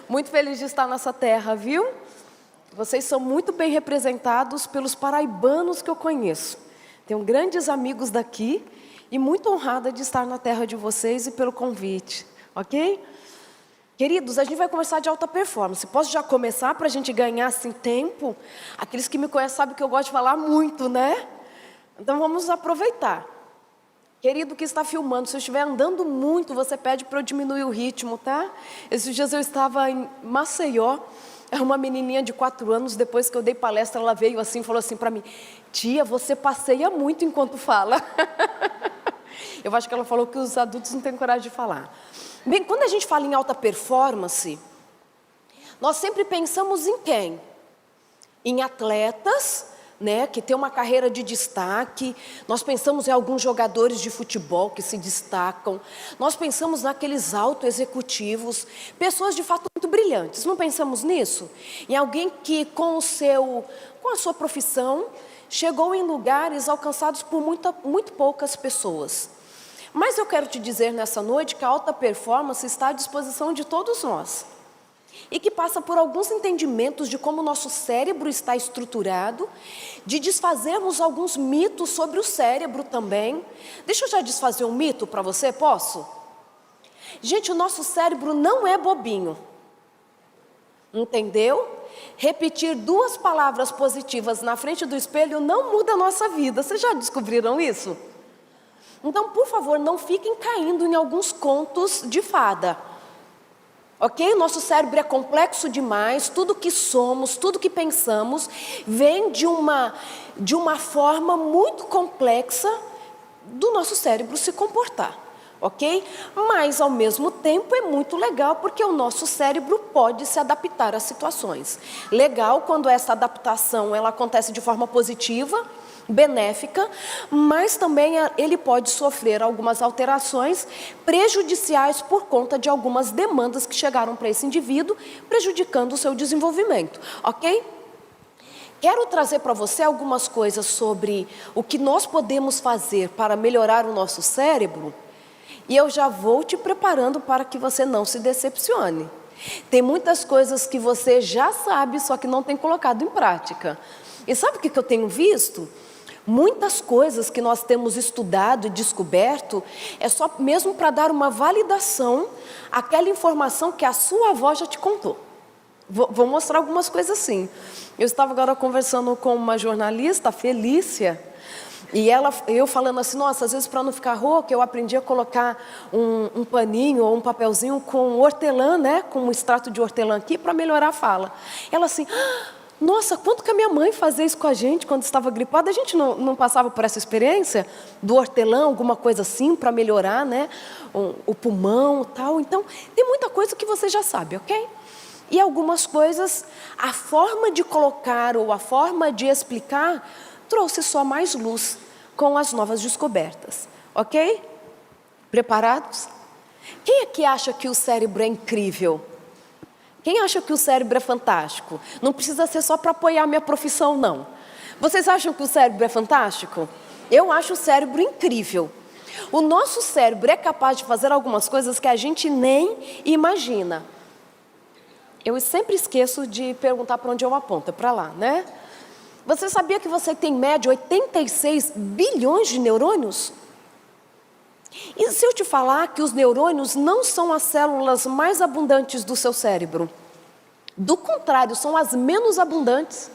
Muito feliz de estar nessa terra, viu? Vocês são muito bem representados pelos paraibanos que eu conheço. Tenho grandes amigos daqui e muito honrada de estar na terra de vocês e pelo convite, ok? Queridos, a gente vai conversar de alta performance. Posso já começar para a gente ganhar assim tempo? Aqueles que me conhecem sabem que eu gosto de falar muito, né? Então vamos aproveitar. Querido que está filmando, se eu estiver andando muito, você pede para eu diminuir o ritmo, tá? Esses dias eu estava em Maceió, uma menininha de 4 anos, depois que eu dei palestra, ela veio assim e falou assim para mim: tia, você passeia muito enquanto fala. Eu acho que ela falou que os adultos não têm coragem de falar. Bem, quando a gente fala em alta performance, nós sempre pensamos em quem? Em atletas, né, que tem uma carreira de destaque. Nós pensamos em alguns jogadores de futebol que se destacam. Nós pensamos naqueles altos executivos, pessoas de fato muito brilhantes. Não pensamos nisso? Em alguém que com a sua profissão chegou em lugares alcançados por muito poucas pessoas. Mas eu quero te dizer nessa noite que a alta performance está à disposição de todos nós. E que passa por alguns entendimentos de como o nosso cérebro está estruturado, de desfazermos alguns mitos sobre o cérebro também. Deixa eu já desfazer um mito para você, posso? Gente, o nosso cérebro não é bobinho. Entendeu? Repetir 2 palavras positivas na frente do espelho não muda a nossa vida. Vocês já descobriram isso? Então, por favor, não fiquem caindo em alguns contos de fada. Ok? Nosso cérebro é complexo demais, tudo que somos, tudo que pensamos, vem de uma forma muito complexa do nosso cérebro se comportar. Ok? Mas, ao mesmo tempo, é muito legal porque o nosso cérebro pode se adaptar às situações. Legal quando essa adaptação ela acontece de forma positiva, benéfica, mas também ele pode sofrer algumas alterações prejudiciais por conta de algumas demandas que chegaram para esse indivíduo, prejudicando o seu desenvolvimento, ok? Quero trazer para você algumas coisas sobre o que nós podemos fazer para melhorar o nosso cérebro, e eu já vou te preparando para que você não se decepcione. Tem muitas coisas que você já sabe, só que não tem colocado em prática. E sabe o que eu tenho visto? Muitas coisas que nós temos estudado e descoberto é só mesmo para dar uma validação àquela informação que a sua avó já te contou. Vou mostrar algumas coisas assim. Eu estava agora conversando com uma jornalista, a Felícia, e eu falando assim: nossa, às vezes para não ficar rouca, eu aprendi a colocar um paninho ou um papelzinho com hortelã, né, com um extrato de hortelã aqui para melhorar a fala. Ela assim: nossa, quanto que a minha mãe fazia isso com a gente quando estava gripada? A gente não passava por essa experiência do hortelã, alguma coisa assim, para melhorar, né, o pulmão e tal. Então, tem muita coisa que você já sabe, ok? E algumas coisas, a forma de colocar ou a forma de explicar trouxe só mais luz com as novas descobertas, ok? Preparados? Quem aqui acha que o cérebro é incrível? Quem acha que o cérebro é fantástico? Não precisa ser só para apoiar a minha profissão, não. Vocês acham que o cérebro é fantástico? Eu acho o cérebro incrível. O nosso cérebro é capaz de fazer algumas coisas que a gente nem imagina. Eu sempre esqueço de perguntar para onde eu aponto, para lá, né? Você sabia que você tem, em média, 86 bilhões de neurônios? E se eu te falar que os neurônios não são as células mais abundantes do seu cérebro? Do contrário, são as menos abundantes.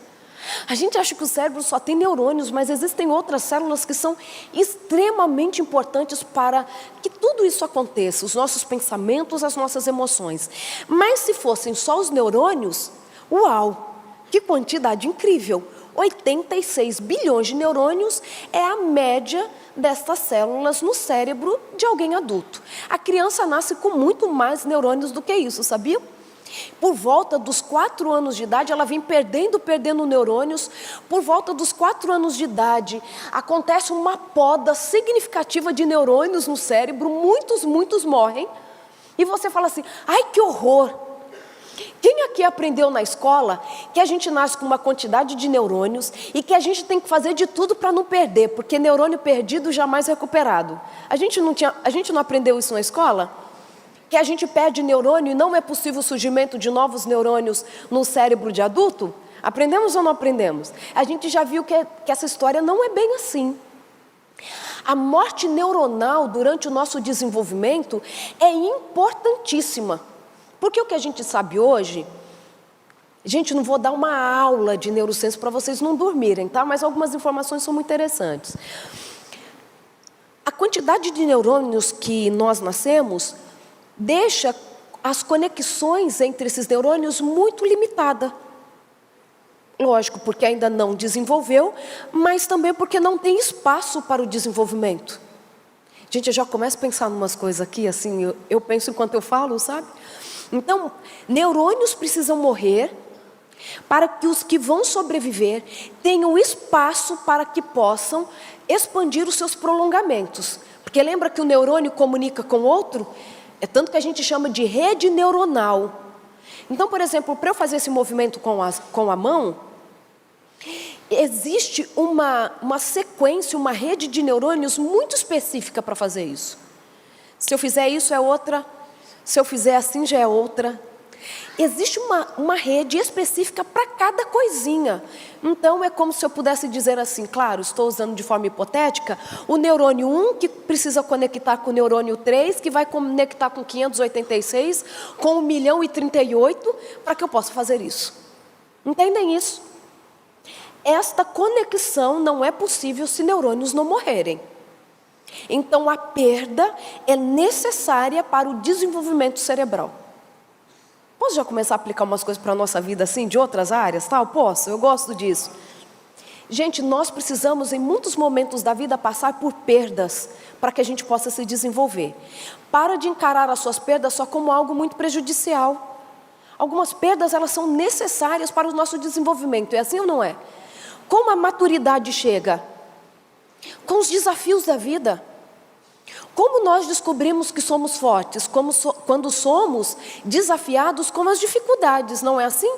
A gente acha que o cérebro só tem neurônios, mas existem outras células que são extremamente importantes para que tudo isso aconteça, os nossos pensamentos, as nossas emoções. Mas se fossem só os neurônios, uau, que quantidade incrível! 86 bilhões de neurônios é a média destas células no cérebro de alguém adulto. A criança nasce com muito mais neurônios do que isso, sabia? Por volta dos 4 anos de idade, ela vem perdendo neurônios. Por volta dos 4 anos de idade, acontece uma poda significativa de neurônios no cérebro, muitos morrem. E você fala assim: ai, que horror! Quem aqui aprendeu na escola que a gente nasce com uma quantidade de neurônios e que a gente tem que fazer de tudo para não perder, porque neurônio perdido jamais recuperado? A gente não aprendeu isso na escola? que a gente perde neurônio e não é possível o surgimento de novos neurônios no cérebro de adulto? Aprendemos ou não aprendemos? A gente já viu que essa história não é bem assim. A morte neuronal durante o nosso desenvolvimento é importantíssima. Porque o que a gente sabe hoje, gente, não vou dar uma aula de neurociência para vocês não dormirem, tá? Mas algumas informações são muito interessantes. A quantidade de neurônios que nós nascemos deixa as conexões entre esses neurônios muito limitada. Lógico, porque ainda não desenvolveu, mas também porque não tem espaço para o desenvolvimento. Gente, eu já começo a pensar em umas coisas aqui, assim, eu penso enquanto eu falo, sabe? Então, neurônios precisam morrer para que os que vão sobreviver tenham espaço para que possam expandir os seus prolongamentos. Porque lembra que o neurônio comunica com outro? É tanto que a gente chama de rede neuronal. Então, por exemplo, para eu fazer esse movimento com a mão, existe uma sequência, uma rede de neurônios muito específica para fazer isso. Se eu fizer isso é outra, se eu fizer assim já é outra. Existe uma rede específica para cada coisinha. Então é como se eu pudesse dizer assim, claro, estou usando de forma hipotética, o neurônio 1 que precisa conectar com o neurônio 3, que vai conectar com 586, com 1.038, para que eu possa fazer isso. Entendem isso? Esta conexão não é possível se neurônios não morrerem. Então a perda é necessária para o desenvolvimento cerebral. Posso já começar a aplicar umas coisas para a nossa vida assim, de outras áreas? Tal? Posso, eu gosto disso. Gente, nós precisamos em muitos momentos da vida passar por perdas para que a gente possa se desenvolver. Para de encarar as suas perdas só como algo muito prejudicial. Algumas perdas, elas são necessárias para o nosso desenvolvimento, é assim ou não é? Como a maturidade chega? Com os desafios da vida. Como nós descobrimos que somos fortes? Quando somos desafiados com as dificuldades, não é assim?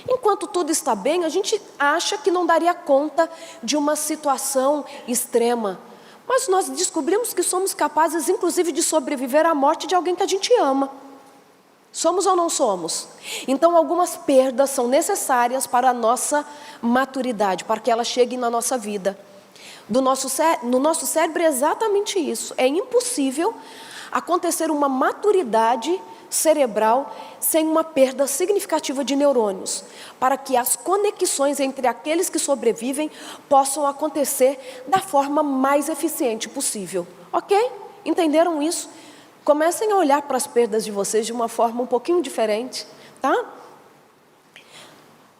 Enquanto tudo está bem, a gente acha que não daria conta de uma situação extrema. Mas nós descobrimos que somos capazes, inclusive, de sobreviver à morte de alguém que a gente ama. Somos ou não somos? Então, algumas perdas são necessárias para a nossa maturidade, para que elas cheguem na nossa vida. No nosso cérebro é exatamente isso. É impossível acontecer uma maturidade cerebral sem uma perda significativa de neurônios, para que as conexões entre aqueles que sobrevivem possam acontecer da forma mais eficiente possível. Ok? Entenderam isso? Comecem a olhar para as perdas de vocês de uma forma um pouquinho diferente, tá?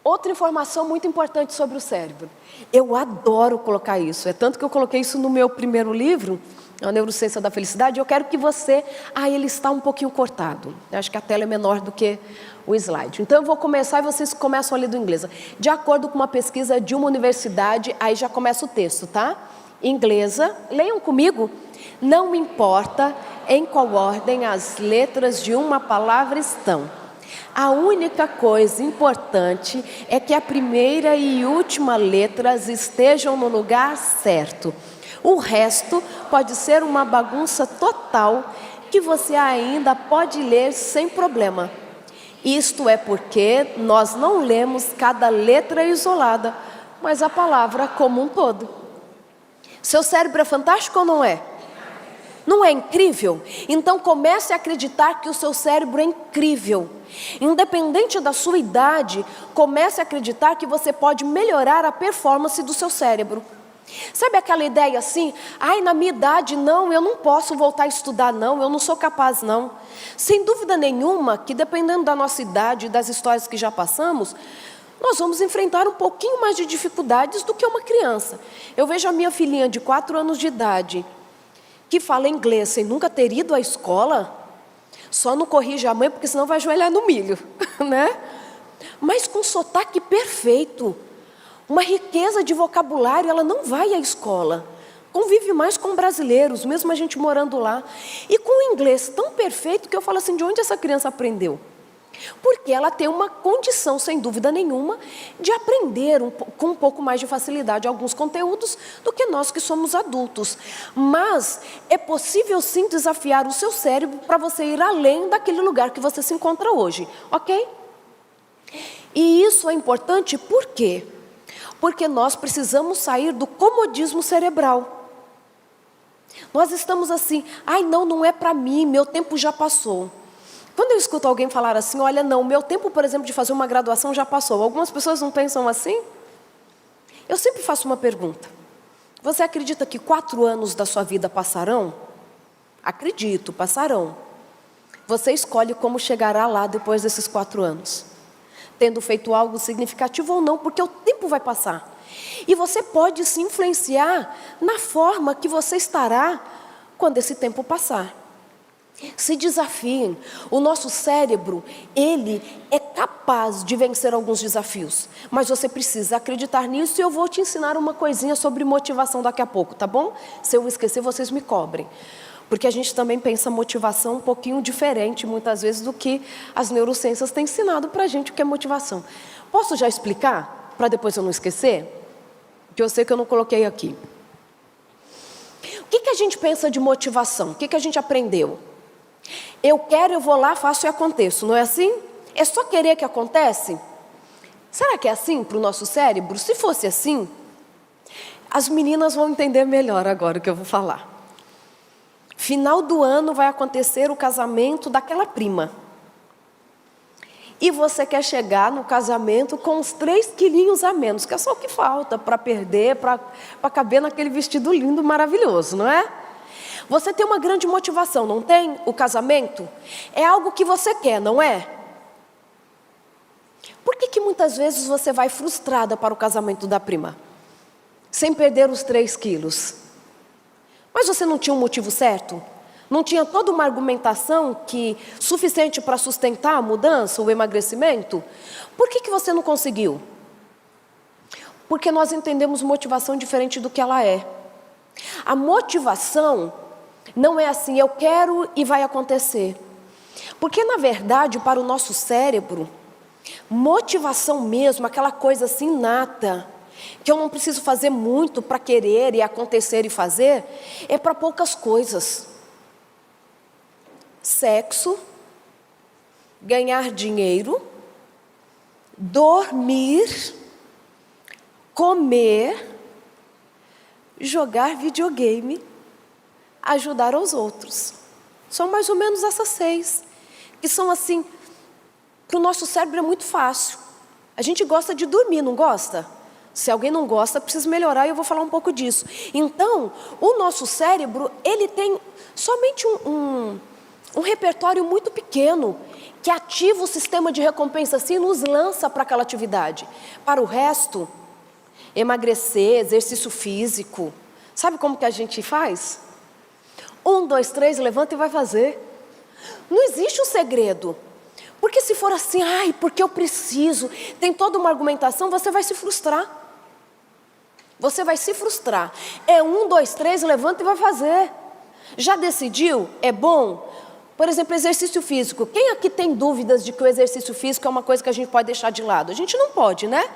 Outra informação muito importante sobre o cérebro. Eu adoro colocar isso. É tanto que eu coloquei isso no meu primeiro livro, A Neurociência da Felicidade. Eu quero que você... ele está um pouquinho cortado. Eu acho que a tela é menor do que o slide. Então eu vou começar e vocês começam a ler do inglês. De acordo com uma pesquisa de uma universidade, aí já começa o texto, tá? Inglesa. Leiam comigo. Não importa em qual ordem as letras de uma palavra estão. A única coisa importante é que a primeira e última letras estejam no lugar certo. O resto pode ser uma bagunça total que você ainda pode ler sem problema. Isto é porque nós não lemos cada letra isolada, mas a palavra como um todo. Seu cérebro é fantástico ou não é? Não é incrível? Então comece a acreditar que o seu cérebro é incrível. Independente da sua idade, comece a acreditar que você pode melhorar a performance do seu cérebro. Sabe aquela ideia assim? Na minha idade não, eu não posso voltar a estudar não, eu não sou capaz não. Sem dúvida nenhuma que dependendo da nossa idade e das histórias que já passamos, nós vamos enfrentar um pouquinho mais de dificuldades do que uma criança. Eu vejo a minha filhinha de 4 anos de idade, que fala inglês sem nunca ter ido à escola, só não corrige a mãe porque senão vai ajoelhar no milho, né? Mas com sotaque perfeito, uma riqueza de vocabulário, ela não vai à escola, convive mais com brasileiros, mesmo a gente morando lá, e com o inglês tão perfeito que eu falo assim, de onde essa criança aprendeu? Porque ela tem uma condição, sem dúvida nenhuma, de aprender com um pouco mais de facilidade alguns conteúdos do que nós que somos adultos. Mas é possível sim desafiar o seu cérebro para você ir além daquele lugar que você se encontra hoje, ok? E isso é importante por quê? Porque nós precisamos sair do comodismo cerebral. Nós estamos assim, ai não é para mim, meu tempo já passou. Quando eu escuto alguém falar assim, olha não, meu tempo, por exemplo, de fazer uma graduação já passou. Algumas pessoas não pensam assim? Eu sempre faço uma pergunta. Você acredita que 4 anos da sua vida passarão? Acredito, passarão. Você escolhe como chegará lá depois desses 4 anos. Tendo feito algo significativo ou não, porque o tempo vai passar. E você pode se influenciar na forma que você estará quando esse tempo passar. Se desafiem. O nosso cérebro, ele é capaz de vencer alguns desafios. Mas você precisa acreditar nisso e eu vou te ensinar uma coisinha sobre motivação daqui a pouco, tá bom? Se eu esquecer, vocês me cobrem. Porque a gente também pensa motivação um pouquinho diferente, muitas vezes, do que as neurociências têm ensinado pra gente o que é motivação. Posso já explicar? Para depois eu não esquecer? Que eu sei que eu não coloquei aqui. O que a gente pensa de motivação? O que a gente aprendeu? Eu quero, eu vou lá, faço e aconteço, não é assim? É só querer que acontece? Será que é assim para o nosso cérebro? Se fosse assim, as meninas vão entender melhor agora o que eu vou falar. Final do ano vai acontecer o casamento daquela prima. E você quer chegar no casamento com uns 3 quilinhos a menos, que é só o que falta para perder, para caber naquele vestido lindo, maravilhoso, não é? Você tem uma grande motivação, não tem? O casamento é algo que você quer, não é? Por que muitas vezes você vai frustrada para o casamento da prima? Sem perder os 3 quilos. Mas você não tinha um motivo certo? Não tinha toda uma argumentação suficiente para sustentar a mudança, o emagrecimento? Por que você não conseguiu? Porque nós entendemos motivação diferente do que ela é. A motivação não é assim, eu quero e vai acontecer. Porque, na verdade, para o nosso cérebro, motivação mesmo, aquela coisa assim inata, que eu não preciso fazer muito para querer e acontecer e fazer, é para poucas coisas. Sexo, ganhar dinheiro, dormir, comer, jogar videogame, ajudar aos outros. São mais ou menos essas 6, que são assim, para o nosso cérebro é muito fácil. A gente gosta de dormir, não gosta? Se alguém não gosta, precisa melhorar e eu vou falar um pouco disso. Então, o nosso cérebro, ele tem somente um repertório muito pequeno, que ativa o sistema de recompensa assim e nos lança para aquela atividade. Para o resto, emagrecer, exercício físico, sabe como que a gente faz? 1, 2, 3, levanta e vai fazer. Não existe um segredo. Porque se for assim, ai, porque eu preciso, tem toda uma argumentação, você vai se frustrar. Você vai se frustrar. É 1, 2, 3, levanta e vai fazer. Já decidiu? É bom? Por exemplo, exercício físico. Quem aqui tem dúvidas de que o exercício físico é uma coisa que a gente pode deixar de lado? A gente não pode, né?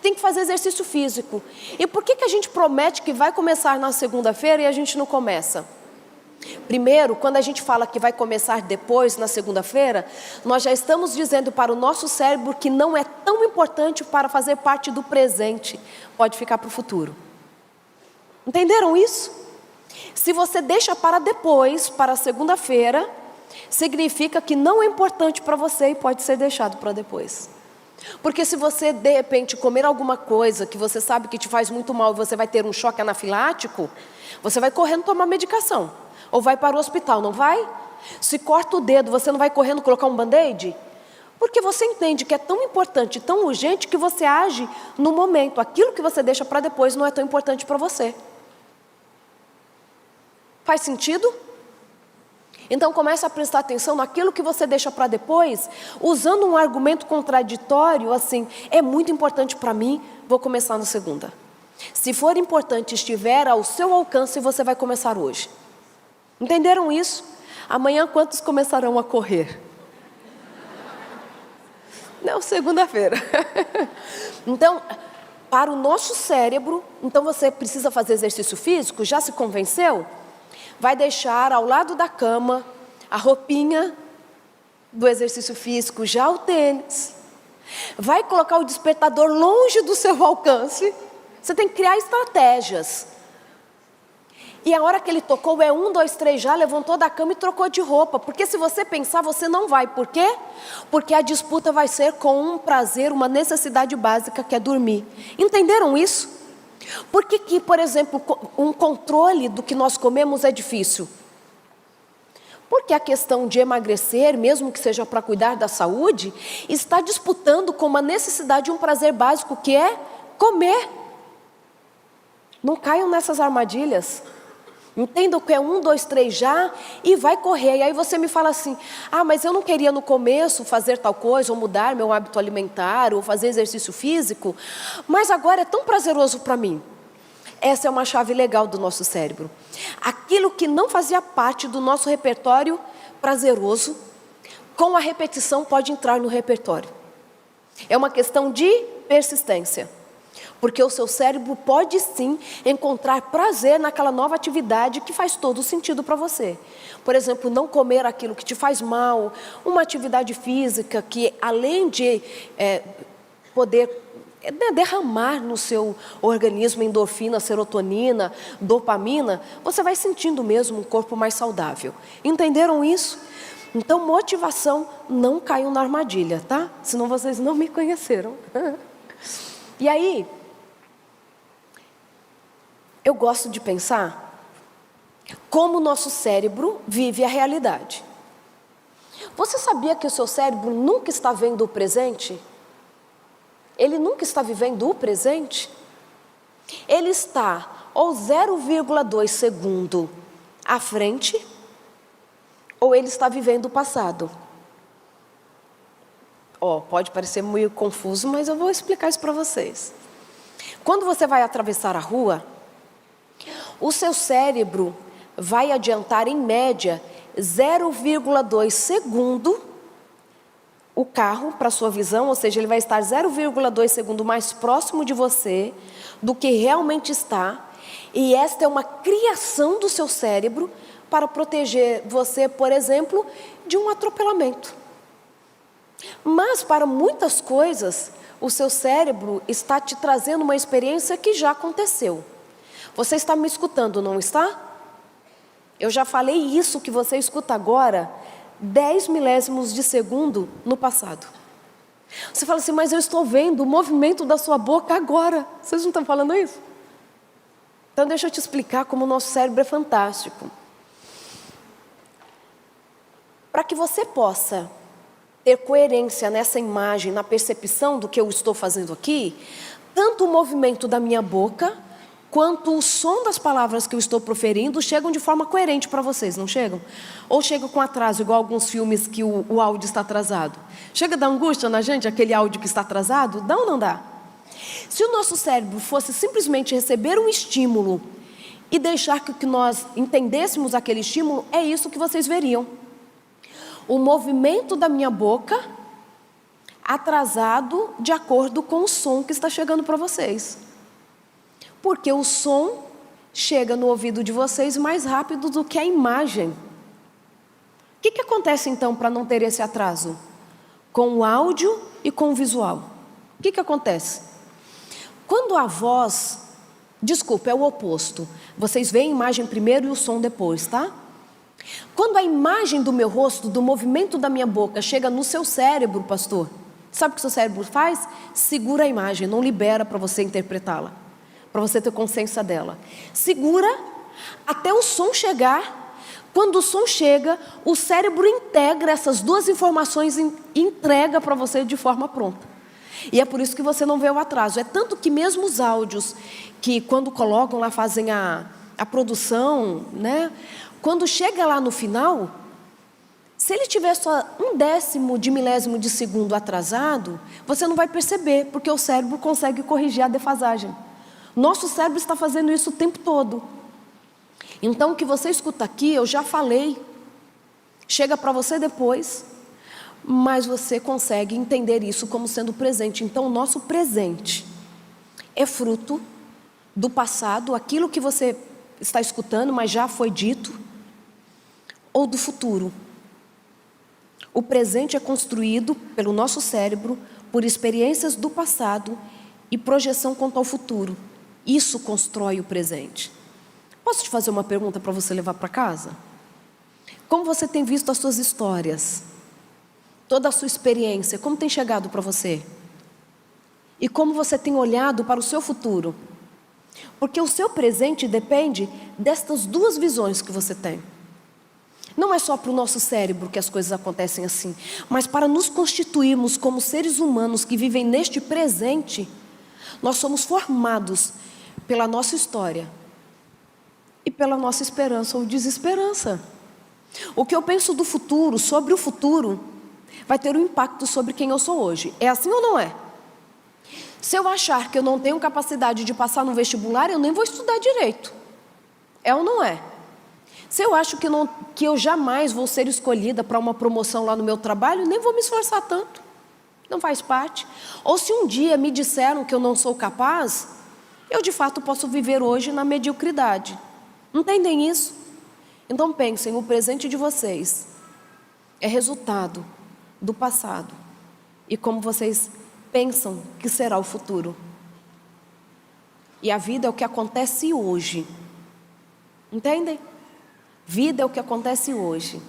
Tem que fazer exercício físico. E por que a gente promete que vai começar na segunda-feira e a gente não começa? Primeiro, quando a gente fala que vai começar depois, na segunda-feira, nós já estamos dizendo para o nosso cérebro que não é tão importante para fazer parte do presente. Pode ficar para o futuro. Entenderam isso? Se você deixa para depois, para a segunda-feira, significa que não é importante para você e pode ser deixado para depois. Porque se você, de repente, comer alguma coisa que você sabe que te faz muito mal e você vai ter um choque anafilático, você vai correndo tomar medicação. Ou vai para o hospital, não vai? Se corta o dedo, você não vai correndo colocar um band-aid? Porque você entende que é tão importante, tão urgente, que você age no momento. Aquilo que você deixa para depois não é tão importante para você. Faz sentido? Então comece a prestar atenção naquilo que você deixa para depois, usando um argumento contraditório, assim, é muito importante para mim, vou começar na segunda. Se for importante, estiver ao seu alcance, você vai começar hoje. Entenderam isso? Amanhã quantos começarão a correr? Não, segunda-feira. Então, para o nosso cérebro, então você precisa fazer exercício físico, já se convenceu? Vai deixar ao lado da cama a roupinha do exercício físico, já o tênis. Vai colocar o despertador longe do seu alcance. Você tem que criar estratégias. E a hora que ele tocou é 1, 2, 3 já, levantou da cama e trocou de roupa. Porque se você pensar, você não vai. Por quê? Porque a disputa vai ser com um prazer, uma necessidade básica que é dormir. Entenderam isso? Por que, por exemplo, um controle do que nós comemos é difícil? Porque a questão de emagrecer, mesmo que seja para cuidar da saúde, está disputando com uma necessidade e um prazer básico que é comer. Não caiam nessas armadilhas. Entendam que é 1, 2, 3 já e vai correr. E aí você me fala assim, mas eu não queria no começo fazer tal coisa, ou mudar meu hábito alimentar, ou fazer exercício físico, mas agora é tão prazeroso para mim. Essa é uma chave legal do nosso cérebro. Aquilo que não fazia parte do nosso repertório prazeroso, com a repetição pode entrar no repertório. É uma questão de persistência. Porque o seu cérebro pode sim encontrar prazer naquela nova atividade que faz todo sentido para você. Por exemplo, não comer aquilo que te faz mal, uma atividade física que além de poder derramar no seu organismo endorfina, serotonina, dopamina, você vai sentindo mesmo um corpo mais saudável. Entenderam isso? Então, motivação, não caiam na armadilha, tá? Senão vocês não me conheceram. E aí, eu gosto de pensar como o nosso cérebro vive a realidade. Você sabia que o seu cérebro nunca está vendo o presente? Ele nunca está vivendo o presente? Ele está ou 0,2 segundo à frente, ou ele está vivendo o passado. Pode parecer meio confuso, mas eu vou explicar isso para vocês. Quando você vai atravessar a rua, o seu cérebro vai adiantar em média 0,2 segundo o carro para a sua visão, ou seja, ele vai estar 0,2 segundo mais próximo de você do que realmente está. E esta é uma criação do seu cérebro para proteger você, por exemplo, de um atropelamento. Mas para muitas coisas, o seu cérebro está te trazendo uma experiência que já aconteceu. Você está me escutando, não está? Eu já falei isso que você escuta agora, 10 milésimos de segundo no passado. Você fala assim, mas eu estou vendo o movimento da sua boca agora. Vocês não estão falando isso? Então deixa eu te explicar como o nosso cérebro é fantástico. Para que você possa ter coerência nessa imagem, na percepção do que eu estou fazendo aqui, tanto o movimento da minha boca, quanto o som das palavras que eu estou proferindo chegam de forma coerente para vocês, não chegam? Ou chegam com atraso, igual alguns filmes que o áudio está atrasado? Chega a dar angústia na gente, aquele áudio que está atrasado? Dá ou não dá? Se o nosso cérebro fosse simplesmente receber um estímulo e deixar que nós entendêssemos aquele estímulo, é isso que vocês veriam. O movimento da minha boca atrasado de acordo com o som que está chegando para vocês. Porque o som chega no ouvido de vocês mais rápido do que a imagem. O que acontece então para não ter esse atraso? Com o áudio e com o visual. O que acontece? Quando a voz, desculpa, é o oposto. Vocês veem a imagem primeiro e o som depois, tá? Quando a imagem do meu rosto, do movimento da minha boca chega no seu cérebro, pastor, sabe o que o seu cérebro faz? Segura a imagem, não libera para você interpretá-la, para você ter consciência dela. Segura até o som chegar. Quando o som chega, o cérebro integra essas duas informações e entrega para você de forma pronta. E é por isso que você não vê o atraso. É tanto que mesmo os áudios que quando colocam lá, fazem a produção, né? Quando chega lá no final, se ele tiver só 1/10 de milésimo de segundo atrasado, você não vai perceber, porque o cérebro consegue corrigir a defasagem. Nosso cérebro está fazendo isso o tempo todo. Então, o que você escuta aqui, eu já falei, chega para você depois, mais você consegue entender isso como sendo presente. Então, o nosso presente é fruto do passado, aquilo que você está escutando, mas já foi dito, ou do futuro. O presente é construído pelo nosso cérebro, por experiências do passado e projeção quanto ao futuro. Isso constrói o presente. Posso te fazer uma pergunta para você levar para casa? Como você tem visto as suas histórias? Toda a sua experiência, como tem chegado para você? E como você tem olhado para o seu futuro? Porque o seu presente depende destas duas visões que você tem. Não é só para o nosso cérebro que as coisas acontecem assim, mas para nos constituirmos como seres humanos que vivem neste presente, nós somos formados pela nossa história e pela nossa esperança ou desesperança. O que eu penso do futuro, sobre o futuro, vai ter um impacto sobre quem eu sou hoje. É assim ou não é? Se eu achar que eu não tenho capacidade de passar no vestibular, eu nem vou estudar direito. É ou não é? Se eu acho que eu jamais vou ser escolhida para uma promoção lá no meu trabalho, nem vou me esforçar tanto. Não faz parte. Ou se um dia me disseram que eu não sou capaz, eu de fato posso viver hoje na mediocridade. Entendem isso? Então pensem, o presente de vocês é resultado do passado e como vocês pensam que será o futuro. E a vida é o que acontece hoje. Entendem? Vida é o que acontece hoje.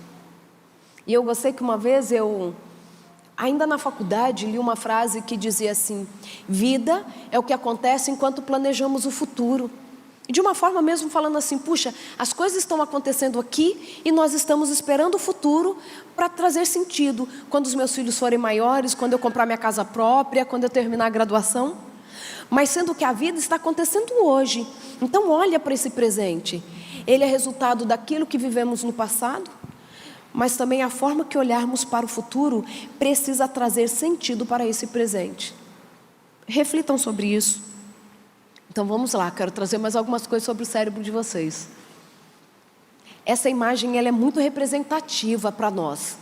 E eu gostei que uma vez ainda na faculdade, li uma frase que dizia assim: vida é o que acontece enquanto planejamos o futuro. E de uma forma mesmo falando assim, puxa, as coisas estão acontecendo aqui e nós estamos esperando o futuro para trazer sentido. Quando os meus filhos forem maiores, quando eu comprar minha casa própria, quando eu terminar a graduação. Mas sendo que a vida está acontecendo hoje. Então olha para esse presente. Ele é resultado daquilo que vivemos no passado, mas também a forma que olharmos para o futuro precisa trazer sentido para esse presente. Reflitam sobre isso. Então vamos lá, quero trazer mais algumas coisas sobre o cérebro de vocês. Essa imagem ela é muito representativa para nós.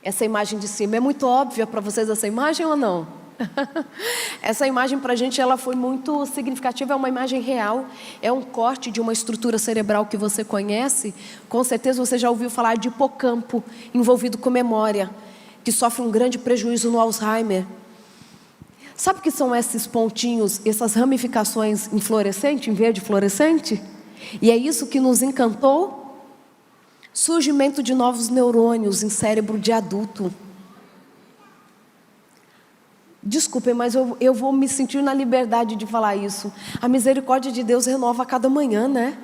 Essa imagem de cima é muito óbvia para vocês, essa imagem ou não? Essa imagem para a gente ela foi muito significativa, é uma imagem real, é um corte de uma estrutura cerebral que você conhece. Com certeza você já ouviu falar de hipocampo, envolvido com memória, que sofre um grande prejuízo no Alzheimer. Sabe o que são esses pontinhos, essas ramificações em fluorescente, em verde fluorescente? E é isso que nos encantou? Surgimento de novos neurônios em cérebro de adulto. Desculpem, mas eu vou me sentir na liberdade de falar isso. A misericórdia de Deus renova a cada manhã, né?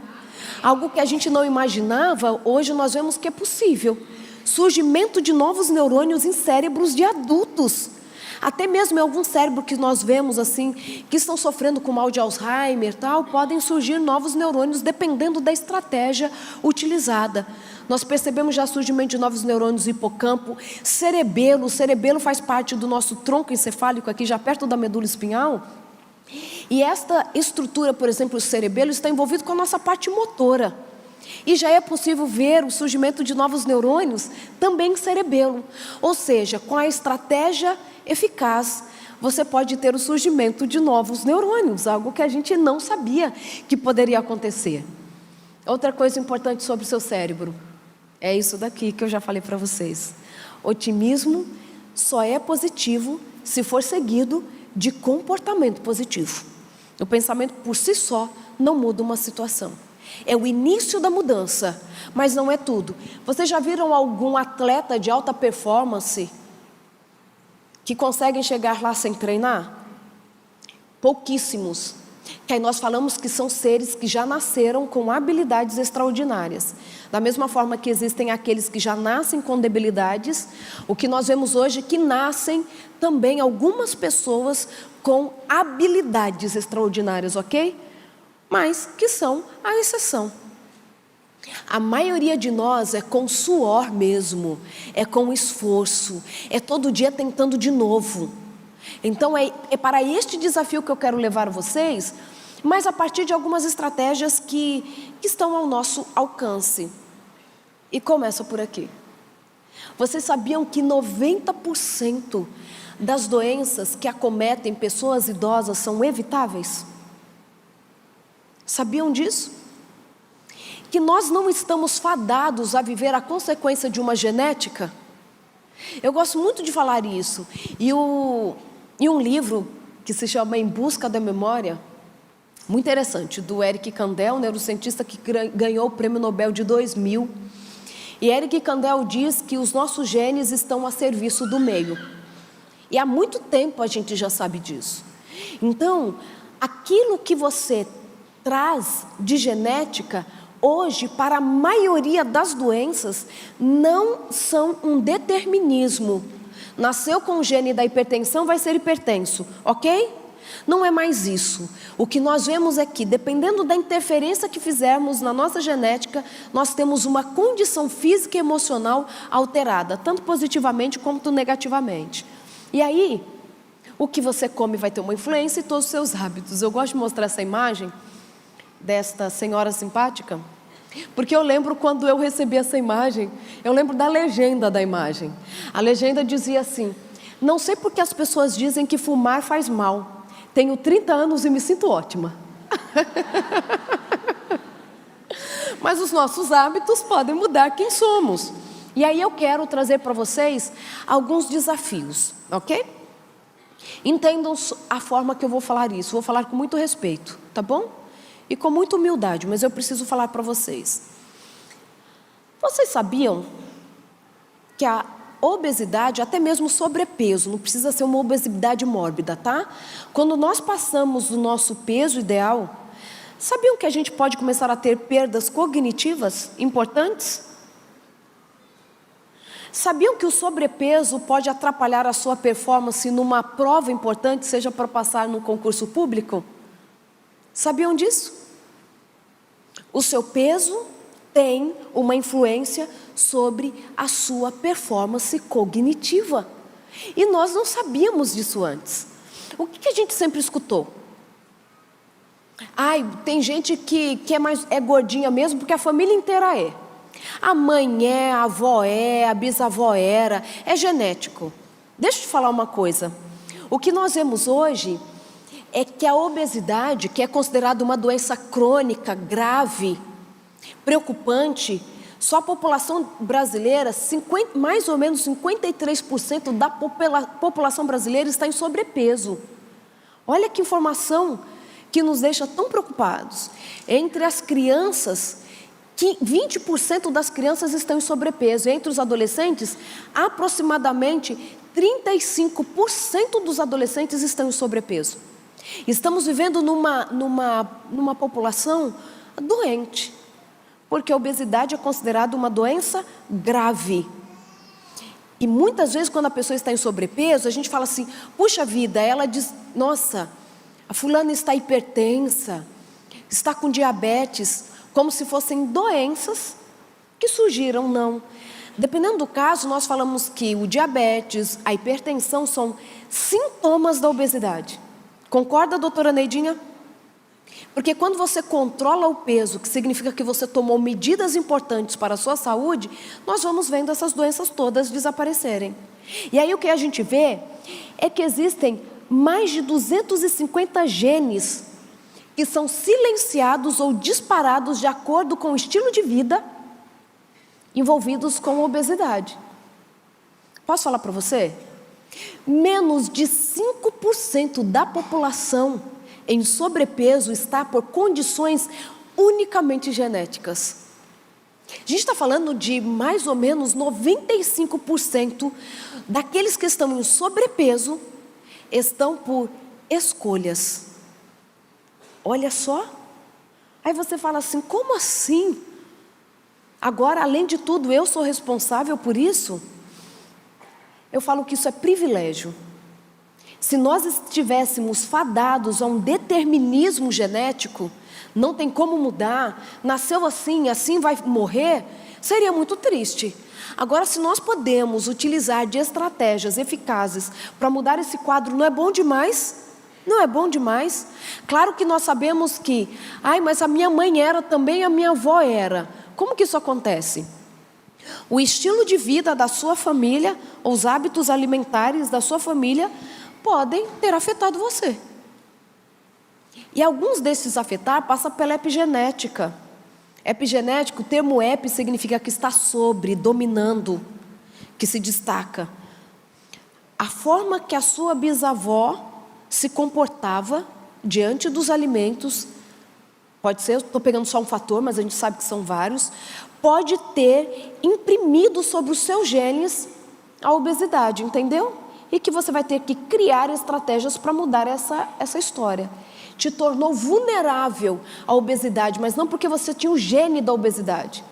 Algo que a gente não imaginava, hoje nós vemos que é possível. Surgimento de novos neurônios em cérebros de adultos. Até mesmo em algum cérebro que nós vemos assim, que estão sofrendo com mal de Alzheimer, tal, podem surgir novos neurônios dependendo da estratégia utilizada. Nós percebemos já surgimento de novos neurônios no hipocampo, cerebelo. O cerebelo faz parte do nosso tronco encefálico aqui, já perto da medula espinhal. E esta estrutura, por exemplo, o cerebelo, está envolvido com a nossa parte motora. E já é possível ver o surgimento de novos neurônios também em cerebelo. Ou seja, com a estratégia eficaz, você pode ter o surgimento de novos neurônios, algo que a gente não sabia que poderia acontecer. Outra coisa importante sobre o seu cérebro, é isso daqui que eu já falei para vocês. Otimismo só é positivo se for seguido de comportamento positivo. O pensamento por si só não muda uma situação. É o início da mudança, mas não é tudo. Vocês já viram algum atleta de alta performance que conseguem chegar lá sem treinar? Pouquíssimos. Que aí nós falamos que são seres que já nasceram com habilidades extraordinárias. Da mesma forma que existem aqueles que já nascem com debilidades, o que nós vemos hoje é que nascem também algumas pessoas com habilidades extraordinárias, ok? Mas que são a exceção. A maioria de nós é com suor mesmo, é com esforço, é todo dia tentando de novo. Então é para este desafio que eu quero levar vocês, mas a partir de algumas estratégias que estão ao nosso alcance. E começa por aqui. Vocês sabiam que 90% das doenças que acometem pessoas idosas são evitáveis? Sabiam disso? Que nós não estamos fadados a viver a consequência de uma genética? Eu gosto muito de falar isso. E um livro que se chama Em Busca da Memória, muito interessante, do Eric Kandel, neurocientista que ganhou o Prêmio Nobel de 2000. E Eric Kandel diz que os nossos genes estão a serviço do meio. E há muito tempo a gente já sabe disso. Então, aquilo que você traz de genética, hoje, para a maioria das doenças, não são um determinismo. Nasceu com o gene da hipertensão, vai ser hipertenso, ok? Não é mais isso. O que nós vemos é que, dependendo da interferência que fizermos na nossa genética, nós temos uma condição física e emocional alterada, tanto positivamente quanto negativamente. E aí, o que você come vai ter uma influência em todos os seus hábitos. Eu gosto de mostrar essa imagem desta senhora simpática, porque eu lembro quando eu recebi essa imagem, eu lembro da legenda da imagem. A legenda dizia assim: não sei porque as pessoas dizem que fumar faz mal. Tenho 30 anos e me sinto ótima. Mas os nossos hábitos podem mudar quem somos. E aí eu quero trazer para vocês alguns desafios, ok? Entendam a forma que eu vou falar isso. Vou falar com muito respeito, tá bom? E com muita humildade, mas eu preciso falar para vocês. Vocês sabiam que a obesidade, até mesmo sobrepeso, não precisa ser uma obesidade mórbida, tá? Quando nós passamos do nosso peso ideal, sabiam que a gente pode começar a ter perdas cognitivas importantes? Sabiam que o sobrepeso pode atrapalhar a sua performance numa prova importante, seja para passar num concurso público? Sabiam disso? O seu peso tem uma influência sobre a sua performance cognitiva. E nós não sabíamos disso antes. O que a gente sempre escutou? Ai, tem gente que é gordinha mesmo porque a família inteira é. A mãe é, a avó é, a bisavó era, é genético. Deixa eu te falar uma coisa. O que nós vemos hoje é que a obesidade, que é considerada uma doença crônica, grave, preocupante, só a população brasileira, mais ou menos 53% da população brasileira está em sobrepeso. Olha que informação que nos deixa tão preocupados. Entre as crianças, 20% das crianças estão em sobrepeso. Entre os adolescentes, aproximadamente 35% dos adolescentes estão em sobrepeso. Estamos vivendo numa população doente, porque a obesidade é considerada uma doença grave. E muitas vezes quando a pessoa está em sobrepeso, a gente fala assim, puxa vida, ela diz, nossa, a fulana está hipertensa, está com diabetes, como se fossem doenças que surgiram, não. Dependendo do caso, nós falamos que o diabetes, a hipertensão são sintomas da obesidade. Concorda, doutora Neidinha? Porque quando você controla o peso, que significa que você tomou medidas importantes para a sua saúde, nós vamos vendo essas doenças todas desaparecerem. E aí o que a gente vê é que existem mais de 250 genes que são silenciados ou disparados de acordo com o estilo de vida envolvidos com a obesidade. Posso falar para você? Menos de 5% da população em sobrepeso está por condições unicamente genéticas. A gente está falando de mais ou menos 95% daqueles que estão em sobrepeso estão por escolhas. Olha só. Aí você fala assim, como assim? Agora, além de tudo, eu sou responsável por isso? Eu falo que isso é privilégio. Se nós estivéssemos fadados a um determinismo genético, não tem como mudar, nasceu assim, assim vai morrer, seria muito triste. Agora, se nós podemos utilizar de estratégias eficazes para mudar esse quadro, não é bom demais? Não é bom demais? Claro que nós sabemos que, mas a minha mãe era também, a minha avó era. Como que isso acontece? O estilo de vida da sua família, ou os hábitos alimentares da sua família, podem ter afetado você. E alguns desses afetar passam pela epigenética. Epigenético, o termo epi significa que está sobre, dominando, que se destaca. A forma que a sua bisavó se comportava diante dos alimentos, pode ser, eu estou pegando só um fator, mas a gente sabe que são vários, pode ter imprimido sobre os seus genes a obesidade, entendeu? E que você vai ter que criar estratégias para mudar essa história. Te tornou vulnerável à obesidade, mas não porque você tinha o gene da obesidade.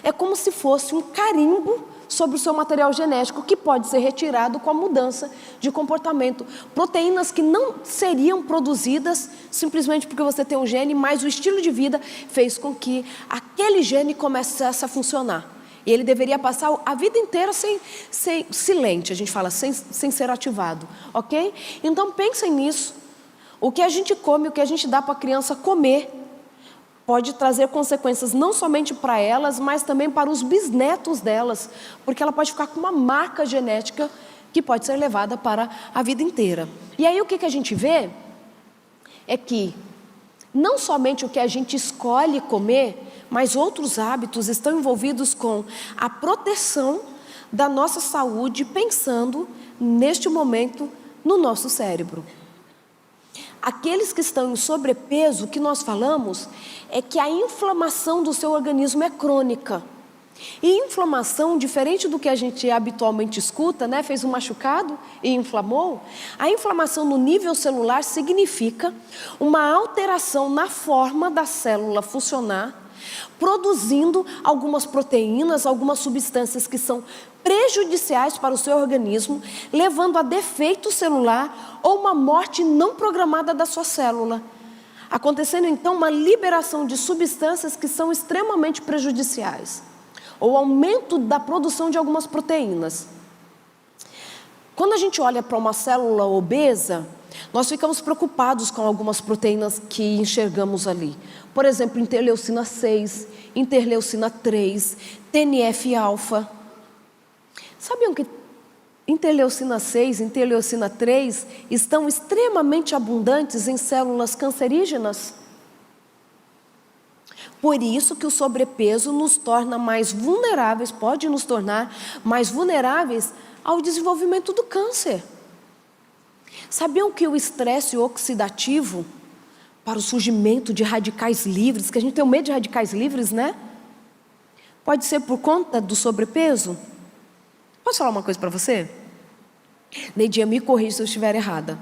É como se fosse um carimbo sobre o seu material genético que pode ser retirado com a mudança de comportamento. Proteínas que não seriam produzidas simplesmente porque você tem um gene, mas o estilo de vida fez com que aquele gene começasse a funcionar. E ele deveria passar a vida inteira sem silente, a gente fala, sem ser ativado, ok? Então pensem nisso. O que a gente come, o que a gente dá para a criança comer, pode trazer consequências não somente para elas, mas também para os bisnetos delas, porque ela pode ficar com uma marca genética que pode ser levada para a vida inteira. E aí o que a gente vê é que não somente o que a gente escolhe comer, mas outros hábitos estão envolvidos com a proteção da nossa saúde, pensando neste momento no nosso cérebro. Aqueles que estão em sobrepeso, o que nós falamos é que a inflamação do seu organismo é crônica. E inflamação, diferente do que a gente habitualmente escuta, né? Fez um machucado e inflamou. A inflamação no nível celular significa uma alteração na forma da célula funcionar, produzindo algumas proteínas, algumas substâncias que são prejudiciais para o seu organismo, levando a defeito celular ou uma morte não programada da sua célula. Acontecendo então uma liberação de substâncias que são extremamente prejudiciais, ou aumento da produção de algumas proteínas. Quando a gente olha para uma célula obesa, nós ficamos preocupados com algumas proteínas que enxergamos ali. Por exemplo, interleucina 6, interleucina 3, TNF-alfa. Sabiam que interleucina 6 e interleucina 3 estão extremamente abundantes em células cancerígenas? Por isso que o sobrepeso nos torna mais vulneráveis, pode nos tornar mais vulneráveis ao desenvolvimento do câncer. Sabiam que o estresse oxidativo para o surgimento de radicais livres, que a gente tem medo de radicais livres, né? Pode ser por conta do sobrepeso? Posso falar uma coisa para você? Neidinha, me corrija se eu estiver errada.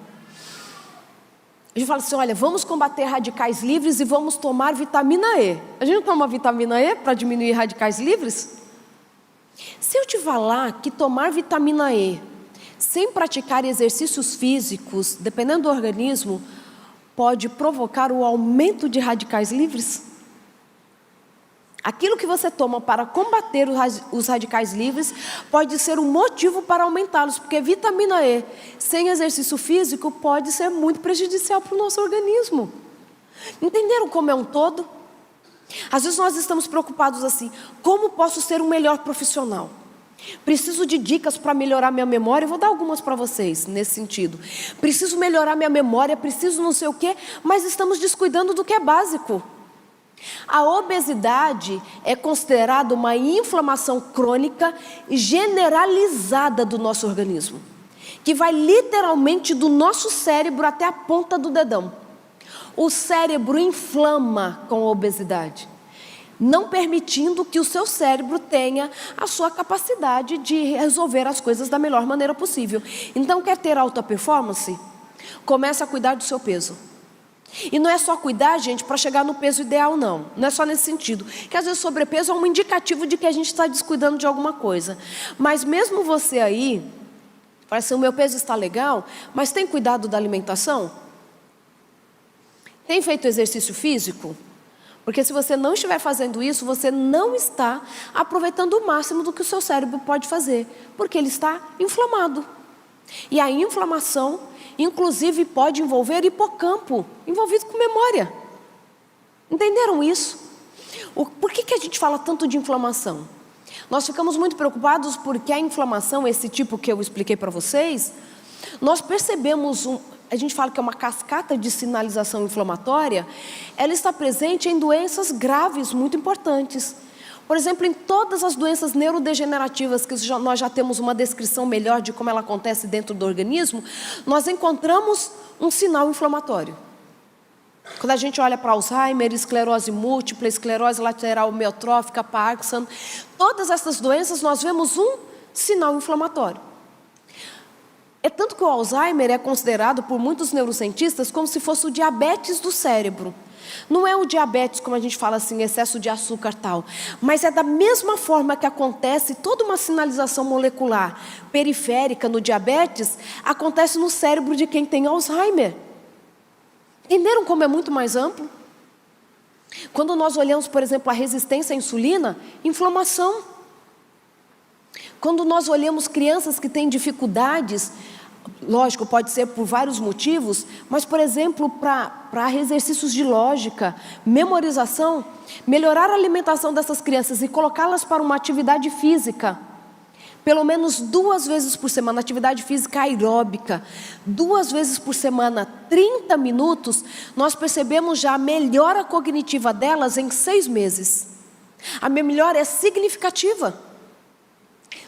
A gente fala assim, olha, vamos combater radicais livres e vamos tomar vitamina E. A gente não toma vitamina E para diminuir radicais livres? Se eu te falar que tomar vitamina E sem praticar exercícios físicos, dependendo do organismo, pode provocar o aumento de radicais livres? Aquilo que você toma para combater os radicais livres pode ser um motivo para aumentá-los, porque vitamina E sem exercício físico pode ser muito prejudicial para o nosso organismo. Entenderam como é um todo? Às vezes nós estamos preocupados assim, como posso ser um melhor profissional? Preciso de dicas para melhorar minha memória, eu vou dar algumas para vocês nesse sentido. Preciso melhorar minha memória, preciso não sei o quê, mas estamos descuidando do que é básico. A obesidade é considerada uma inflamação crônica generalizada do nosso organismo, que vai literalmente do nosso cérebro até a ponta do dedão. O cérebro inflama com a obesidade, não permitindo que o seu cérebro tenha a sua capacidade de resolver as coisas da melhor maneira possível. Então, quer ter alta performance? Comece a cuidar do seu peso. E não é só cuidar, gente, para chegar no peso ideal, não. Não é só nesse sentido. Que às vezes sobrepeso é um indicativo de que a gente está descuidando de alguma coisa. Mas mesmo você aí, fala assim, o meu peso está legal, mas tem cuidado da alimentação? Tem feito exercício físico? Porque se você não estiver fazendo isso, você não está aproveitando o máximo do que o seu cérebro pode fazer. Porque ele está inflamado. E a inflamação, inclusive, pode envolver hipocampo, envolvido com memória. Entenderam isso? Por que a gente fala tanto de inflamação? Nós ficamos muito preocupados porque a inflamação, esse tipo que eu expliquei para vocês, nós percebemos, a gente fala que é uma cascata de sinalização inflamatória, ela está presente em doenças graves muito importantes. Por exemplo, em todas as doenças neurodegenerativas, que nós já temos uma descrição melhor de como ela acontece dentro do organismo, nós encontramos um sinal inflamatório. Quando a gente olha para Alzheimer, esclerose múltipla, esclerose lateral amiotrófica, Parkinson, todas essas doenças nós vemos um sinal inflamatório. É tanto que o Alzheimer é considerado por muitos neurocientistas como se fosse o diabetes do cérebro. Não é o diabetes, como a gente fala assim, excesso de açúcar tal, mas é da mesma forma que acontece toda uma sinalização molecular periférica no diabetes, acontece no cérebro de quem tem Alzheimer. Entenderam como é muito mais amplo? Quando nós olhamos, por exemplo, a resistência à insulina, inflamação. Quando nós olhamos crianças que têm dificuldades, lógico, pode ser por vários motivos, mas, por exemplo, para exercícios de lógica, memorização, melhorar a alimentação dessas crianças e colocá-las para uma atividade física, pelo menos 2 vezes por semana, atividade física aeróbica, 2 vezes por semana, 30 minutos, nós percebemos já a melhora cognitiva delas em 6 meses. A melhora é significativa.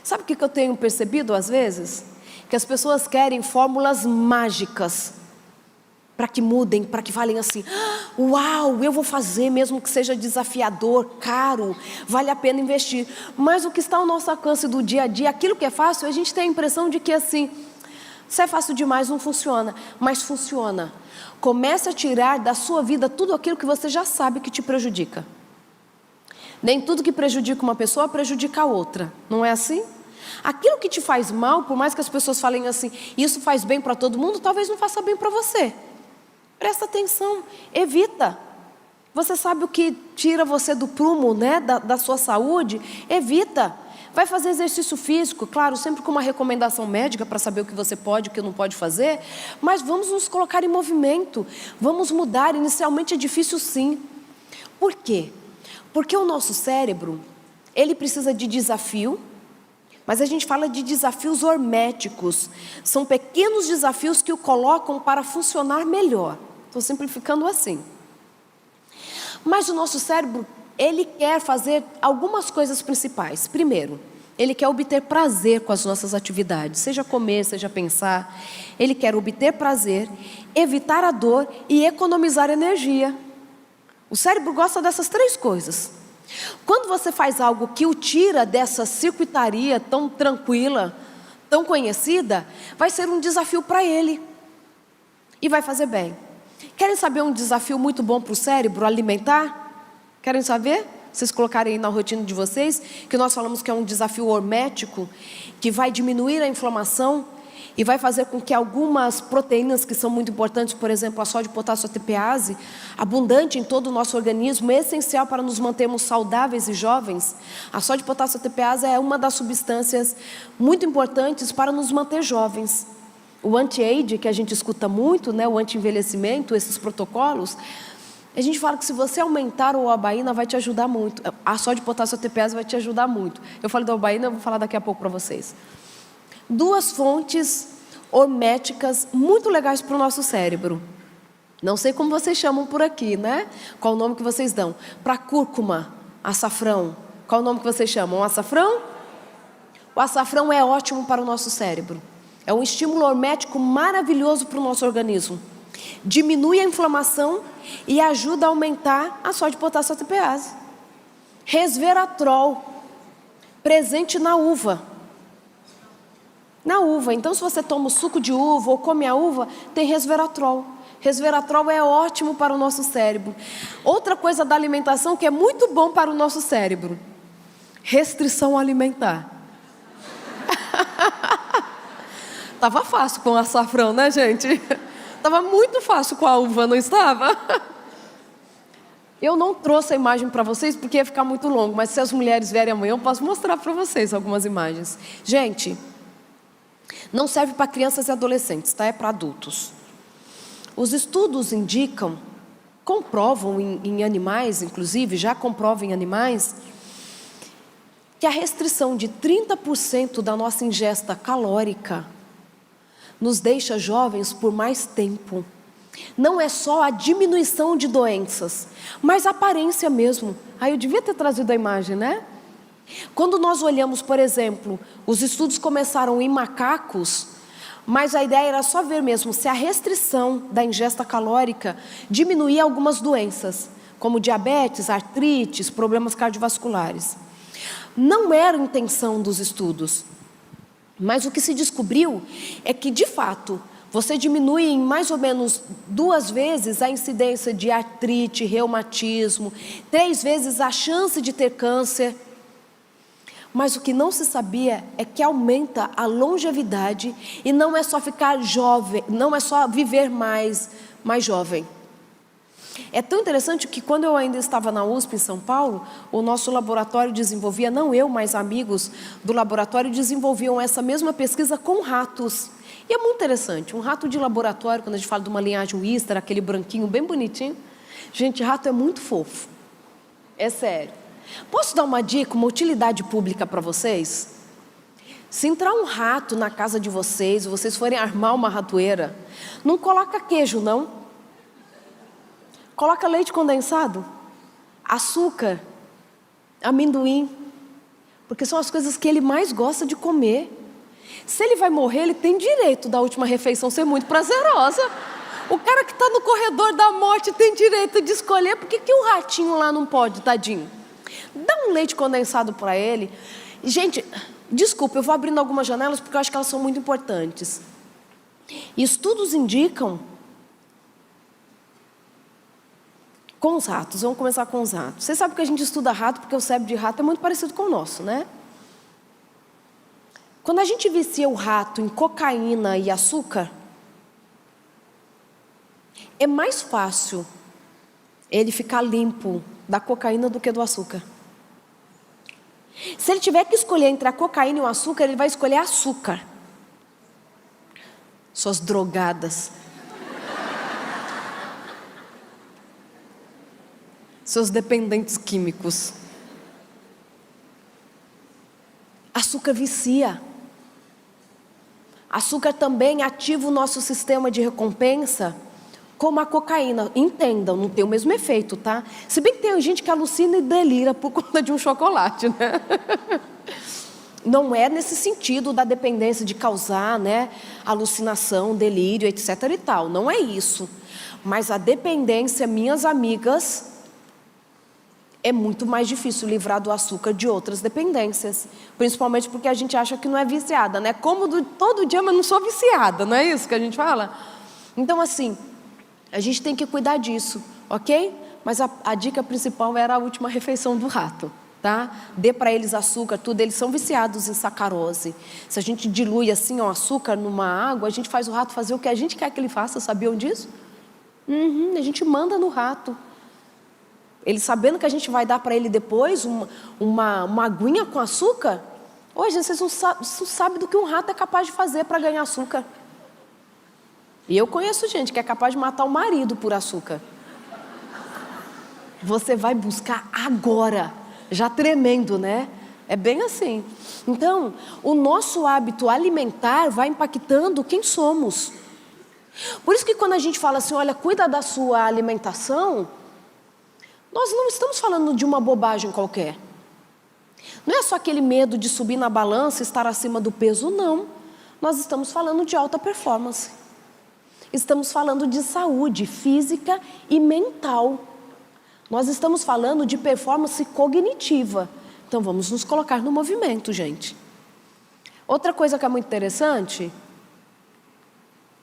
Sabe o que eu tenho percebido às vezes? Que as pessoas querem fórmulas mágicas para que mudem, para que falem assim: uau, eu vou fazer, mesmo que seja desafiador, caro, vale a pena investir. Mas o que está ao nosso alcance do dia a dia, aquilo que é fácil, a gente tem a impressão de que assim, se é fácil demais não funciona, mas funciona. Comece a tirar da sua vida tudo aquilo que você já sabe que te prejudica. Nem tudo que prejudica uma pessoa prejudica a outra, não é assim? Aquilo que te faz mal, por mais que as pessoas falem assim, isso faz bem para todo mundo, talvez não faça bem para você. Presta atenção, evita. Você sabe o que tira você do prumo, né, da sua saúde? Evita. Vai fazer exercício físico, claro, sempre com uma recomendação médica para saber o que você pode e o que não pode fazer, mas vamos nos colocar em movimento, vamos mudar. Inicialmente é difícil sim. Por quê? Porque o nosso cérebro, ele precisa de desafio, mas a gente fala de desafios horméticos. São pequenos desafios que o colocam para funcionar melhor. Estou simplificando assim. Mas o nosso cérebro, ele quer fazer algumas coisas principais. Primeiro, ele quer obter prazer com as nossas atividades. Seja comer, seja pensar. Ele quer obter prazer, evitar a dor e economizar energia. O cérebro gosta dessas 3 coisas. Quando você faz algo que o tira dessa circuitaria tão tranquila, tão conhecida, vai ser um desafio para ele. E vai fazer bem. Querem saber um desafio muito bom para o cérebro alimentar? Querem saber? Vocês colocarem aí na rotina de vocês, que nós falamos que é um desafio hormético, que vai diminuir a inflamação e vai fazer com que algumas proteínas que são muito importantes, por exemplo, a sódio, potássio, ATPase, abundante em todo o nosso organismo, é essencial para nos mantermos saudáveis e jovens. A sódio, potássio, ATPase é uma das substâncias muito importantes para nos manter jovens. O anti-age, que a gente escuta muito, né, o anti-envelhecimento, esses protocolos, a gente fala que se você aumentar o albaína vai te ajudar muito. A sódio, potássio, ATPase vai te ajudar muito. Eu falei da albaína, eu vou falar daqui a pouco para vocês. 2 fontes horméticas muito legais para o nosso cérebro. Não sei como vocês chamam por aqui, né? Qual o nome que vocês dão? Para cúrcuma, açafrão. Qual o nome que vocês chamam? Açafrão? O açafrão é ótimo para o nosso cérebro. É um estímulo hormético maravilhoso para o nosso organismo. Diminui a inflamação e ajuda a aumentar a sódio, potássio, ATPase. Resveratrol, presente na uva. Na uva, então se você toma o suco de uva ou come a uva, tem resveratrol. Resveratrol é ótimo para o nosso cérebro. Outra coisa da alimentação que é muito bom para o nosso cérebro: restrição alimentar. Tava fácil com o açafrão, né, gente? Tava muito fácil com a uva, não estava? Eu não trouxe a imagem para vocês porque ia ficar muito longo, mas se as mulheres vierem amanhã eu posso mostrar para vocês algumas imagens. Gente, não serve para crianças e adolescentes, tá? É para adultos. Os estudos indicam, comprovam em animais, inclusive, já comprovam em animais, que a restrição de 30% da nossa ingesta calórica nos deixa jovens por mais tempo. Não é só a diminuição de doenças, mas a aparência mesmo. Eu devia ter trazido a imagem, né? Quando nós olhamos, por exemplo, os estudos começaram em macacos, mas a ideia era só ver mesmo se a restrição da ingesta calórica diminuía algumas doenças, como diabetes, artrite, problemas cardiovasculares. Não era a intenção dos estudos, mas o que se descobriu é que, de fato, você diminui em mais ou menos 2 vezes a incidência de artrite, reumatismo, 3 vezes a chance de ter câncer. Mas o que não se sabia é que aumenta a longevidade e não é só ficar jovem, não é só viver mais jovem. É tão interessante que quando eu ainda estava na USP em São Paulo, o nosso laboratório desenvolvia, não eu, mas amigos do laboratório desenvolviam essa mesma pesquisa com ratos. E é muito interessante, um rato de laboratório, quando a gente fala de uma linhagem Wistar, aquele branquinho bem bonitinho. Gente, rato é muito fofo, é sério. Posso dar uma dica, uma utilidade pública para vocês? Se entrar um rato na casa de vocês, vocês forem armar uma ratoeira, não coloca queijo não. Coloca leite condensado, açúcar, amendoim, porque são as coisas que ele mais gosta de comer. Se ele vai morrer, ele tem direito da última refeição ser muito prazerosa. O cara que está no corredor da morte tem direito de escolher, por que o ratinho lá não pode, tadinho? Dá um leite condensado para ele. Gente, desculpa, eu vou abrindo algumas janelas porque eu acho que elas são muito importantes. Estudos indicam, com os ratos, vamos começar com os ratos. Você sabe que a gente estuda rato porque o cérebro de rato é muito parecido com o nosso, né? Quando a gente vicia o rato em cocaína e açúcar, é mais fácil ele ficar limpo da cocaína do que do açúcar. Se ele tiver que escolher entre a cocaína e o açúcar, ele vai escolher açúcar. Suas drogadas. Seus dependentes químicos. Açúcar vicia. Açúcar também ativa o nosso sistema de recompensa, como a cocaína. Entendam, não tem o mesmo efeito, tá? Se bem que tem gente que alucina e delira por conta de um chocolate, né? Não é nesse sentido da dependência de causar, né, alucinação, delírio, etc. e tal. Não é isso. Mas a dependência, minhas amigas, é muito mais difícil livrar do açúcar de outras dependências. Principalmente porque a gente acha que não é viciada, né? Como todo dia, mas não sou viciada, não é isso que a gente fala? Então, assim, a gente tem que cuidar disso, ok? Mas a dica principal era a última refeição do rato, tá? Dê para eles açúcar, tudo. Eles são viciados em sacarose. Se a gente dilui assim o açúcar numa água, a gente faz o rato fazer o que a gente quer que ele faça. Sabiam disso? A gente manda no rato. Ele sabendo que a gente vai dar para ele depois uma aguinha com açúcar. Hoje vocês não sabem do que um rato é capaz de fazer para ganhar açúcar. E eu conheço gente que é capaz de matar o marido por açúcar. Você vai buscar agora, já tremendo, né? É bem assim. Então, o nosso hábito alimentar vai impactando quem somos. Por isso que quando a gente fala assim, olha, cuida da sua alimentação, nós não estamos falando de uma bobagem qualquer. Não é só aquele medo de subir na balança e estar acima do peso, não. Nós estamos falando de alta performance. Estamos falando de saúde física e mental. Nós estamos falando de performance cognitiva. Então vamos nos colocar no movimento, gente. Outra coisa que é muito interessante.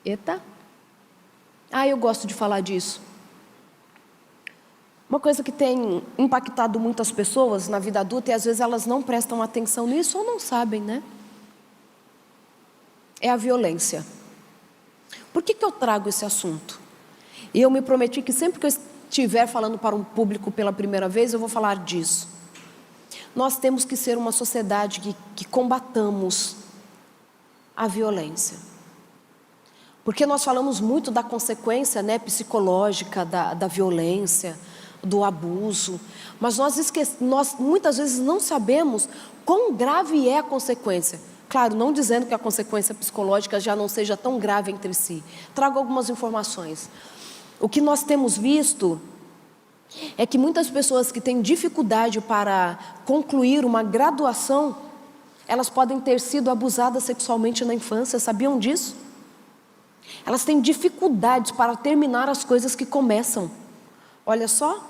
Eu gosto de falar disso. Uma coisa que tem impactado muitas pessoas na vida adulta e às vezes elas não prestam atenção nisso ou não sabem, né? É a violência. Por que eu trago esse assunto? E eu me prometi que sempre que eu estiver falando para um público pela primeira vez, eu vou falar disso. Nós temos que ser uma sociedade que combatamos a violência. Porque nós falamos muito da consequência, né, psicológica da violência, do abuso, mas nós muitas vezes não sabemos Quão grave é a consequência? Claro, não dizendo que a consequência psicológica já não seja tão grave entre si. Trago algumas informações. O que nós temos visto é que muitas pessoas que têm dificuldade para concluir uma graduação, elas podem ter sido abusadas sexualmente na infância, sabiam disso? Elas têm dificuldades para terminar as coisas que começam. Olha só,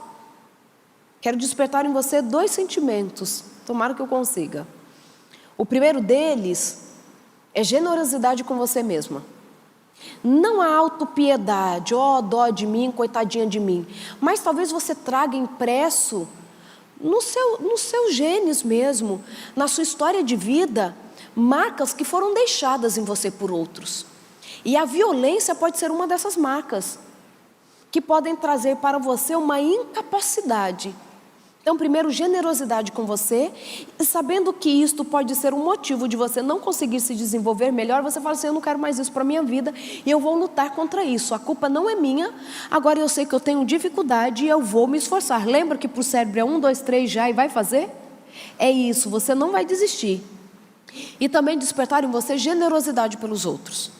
quero despertar em você 2 sentimentos, tomara que eu consiga. O primeiro deles é generosidade com você mesma. Não há autopiedade, dó de mim, coitadinha de mim. Mas talvez você traga impresso nos seus genes mesmo, na sua história de vida, marcas que foram deixadas em você por outros. E a violência pode ser uma dessas marcas, que podem trazer para você uma incapacidade. Então, primeiro, generosidade com você, e sabendo que isto pode ser um motivo de você não conseguir se desenvolver melhor, você fala assim, eu não quero mais isso para a minha vida, e eu vou lutar contra isso, a culpa não é minha, agora eu sei que eu tenho dificuldade e eu vou me esforçar. Lembra que para o cérebro é 1, 2, 3 já e vai fazer? É isso, você não vai desistir. E também despertar em você generosidade pelos outros.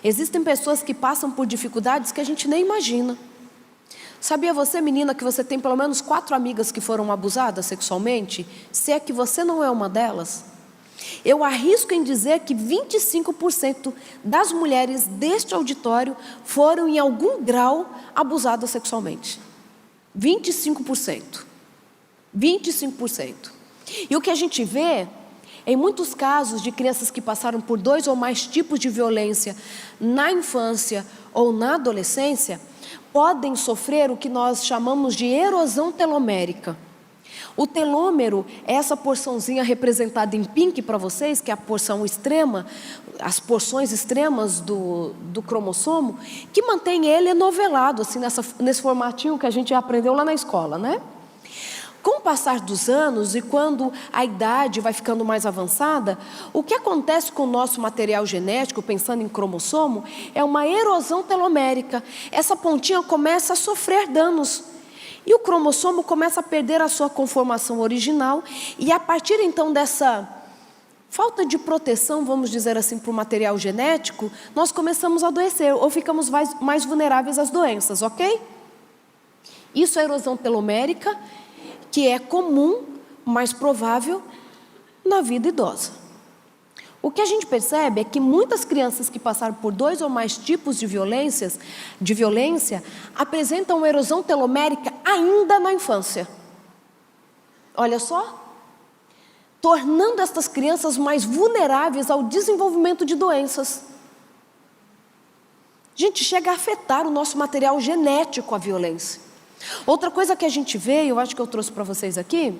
Existem pessoas que passam por dificuldades que a gente nem imagina. Sabia você, menina, que você tem pelo menos 4 amigas que foram abusadas sexualmente? Se é que você não é uma delas? Eu arrisco em dizer que 25% das mulheres deste auditório foram em algum grau abusadas sexualmente. 25%. 25%. E o que a gente vê, em muitos casos de crianças que passaram por 2 ou mais tipos de violência na infância ou na adolescência, podem sofrer o que nós chamamos de erosão telomérica. O telômero é essa porçãozinha representada em pink para vocês, que é a porção extrema, as porções extremas do cromossomo, que mantém ele enovelado, assim, nesse formatinho que a gente aprendeu lá na escola, né? Com o passar dos anos e quando a idade vai ficando mais avançada, o que acontece com o nosso material genético, pensando em cromossomo, é uma erosão telomérica. Essa pontinha começa a sofrer danos. E o cromossomo começa a perder a sua conformação original. E a partir então dessa falta de proteção, vamos dizer assim, para o material genético, nós começamos a adoecer ou ficamos mais vulneráveis às doenças, ok? Isso é erosão telomérica, que é comum, mais provável, na vida idosa. O que a gente percebe é que muitas crianças que passaram por 2 ou mais tipos de violência apresentam erosão telomérica ainda na infância. Olha só, tornando estas crianças mais vulneráveis ao desenvolvimento de doenças. Gente, chega a afetar o nosso material genético a violência. Outra coisa que a gente vê, eu acho que eu trouxe para vocês aqui,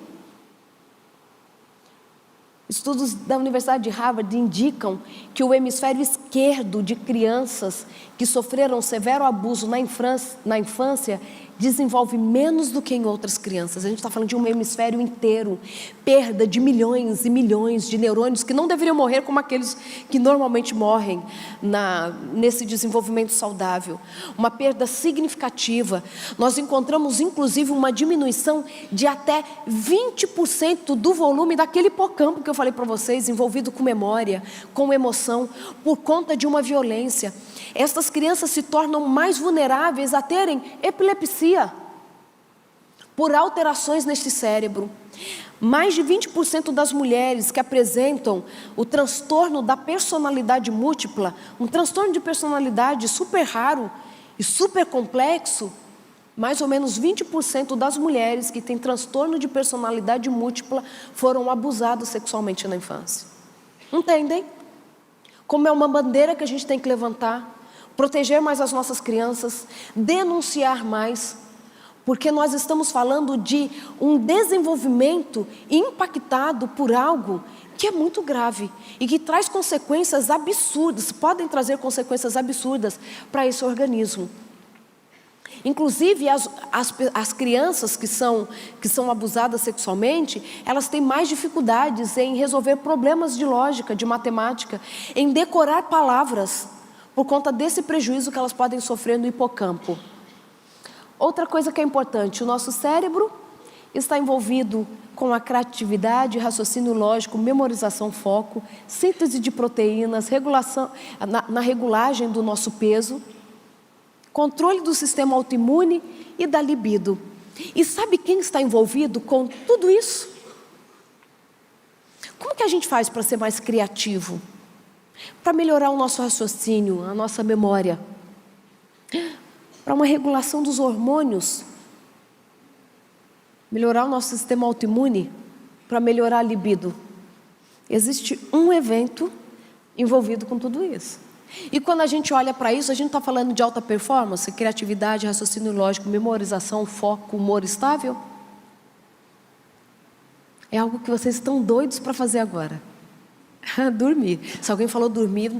estudos da Universidade de Harvard indicam que o hemisfério esquerdo de crianças que sofreram severo abuso na infância desenvolve menos do que em outras crianças. A gente está falando de um hemisfério inteiro, perda de milhões e milhões de neurônios que não deveriam morrer como aqueles que normalmente morrem nesse desenvolvimento saudável. Uma perda significativa. Nós encontramos inclusive uma diminuição de até 20% do volume daquele hipocampo que eu falei para vocês, envolvido com memória, com emoção, por conta de uma violência. Estas crianças se tornam mais vulneráveis a terem epilepsia por alterações neste cérebro. Mais de 20% das mulheres que apresentam o transtorno da personalidade múltipla, um transtorno de personalidade super raro e super complexo, mais ou menos 20% das mulheres que têm transtorno de personalidade múltipla foram abusadas sexualmente na infância. Entendem? Como é uma bandeira que a gente tem que levantar, proteger mais as nossas crianças, denunciar mais, porque nós estamos falando de um desenvolvimento impactado por algo que é muito grave e que traz consequências absurdas, podem trazer consequências absurdas para esse organismo. Inclusive, as crianças que são abusadas sexualmente, elas têm mais dificuldades em resolver problemas de lógica, de matemática, em decorar palavras, por conta desse prejuízo que elas podem sofrer no hipocampo. Outra coisa que é importante, o nosso cérebro está envolvido com a criatividade, raciocínio lógico, memorização, foco, síntese de proteínas, regulação, na regulagem do nosso peso, controle do sistema autoimune e da libido. E sabe quem está envolvido com tudo isso? Como que a gente faz para ser mais criativo? Para melhorar o nosso raciocínio, a nossa memória? Para uma regulação dos hormônios? Melhorar o nosso sistema autoimune? Para melhorar a libido? Existe um evento envolvido com tudo isso. E quando a gente olha para isso, a gente está falando de alta performance, criatividade, raciocínio lógico, memorização, foco, humor estável? É algo que vocês estão doidos para fazer agora. Dormir. Se alguém falou dormir,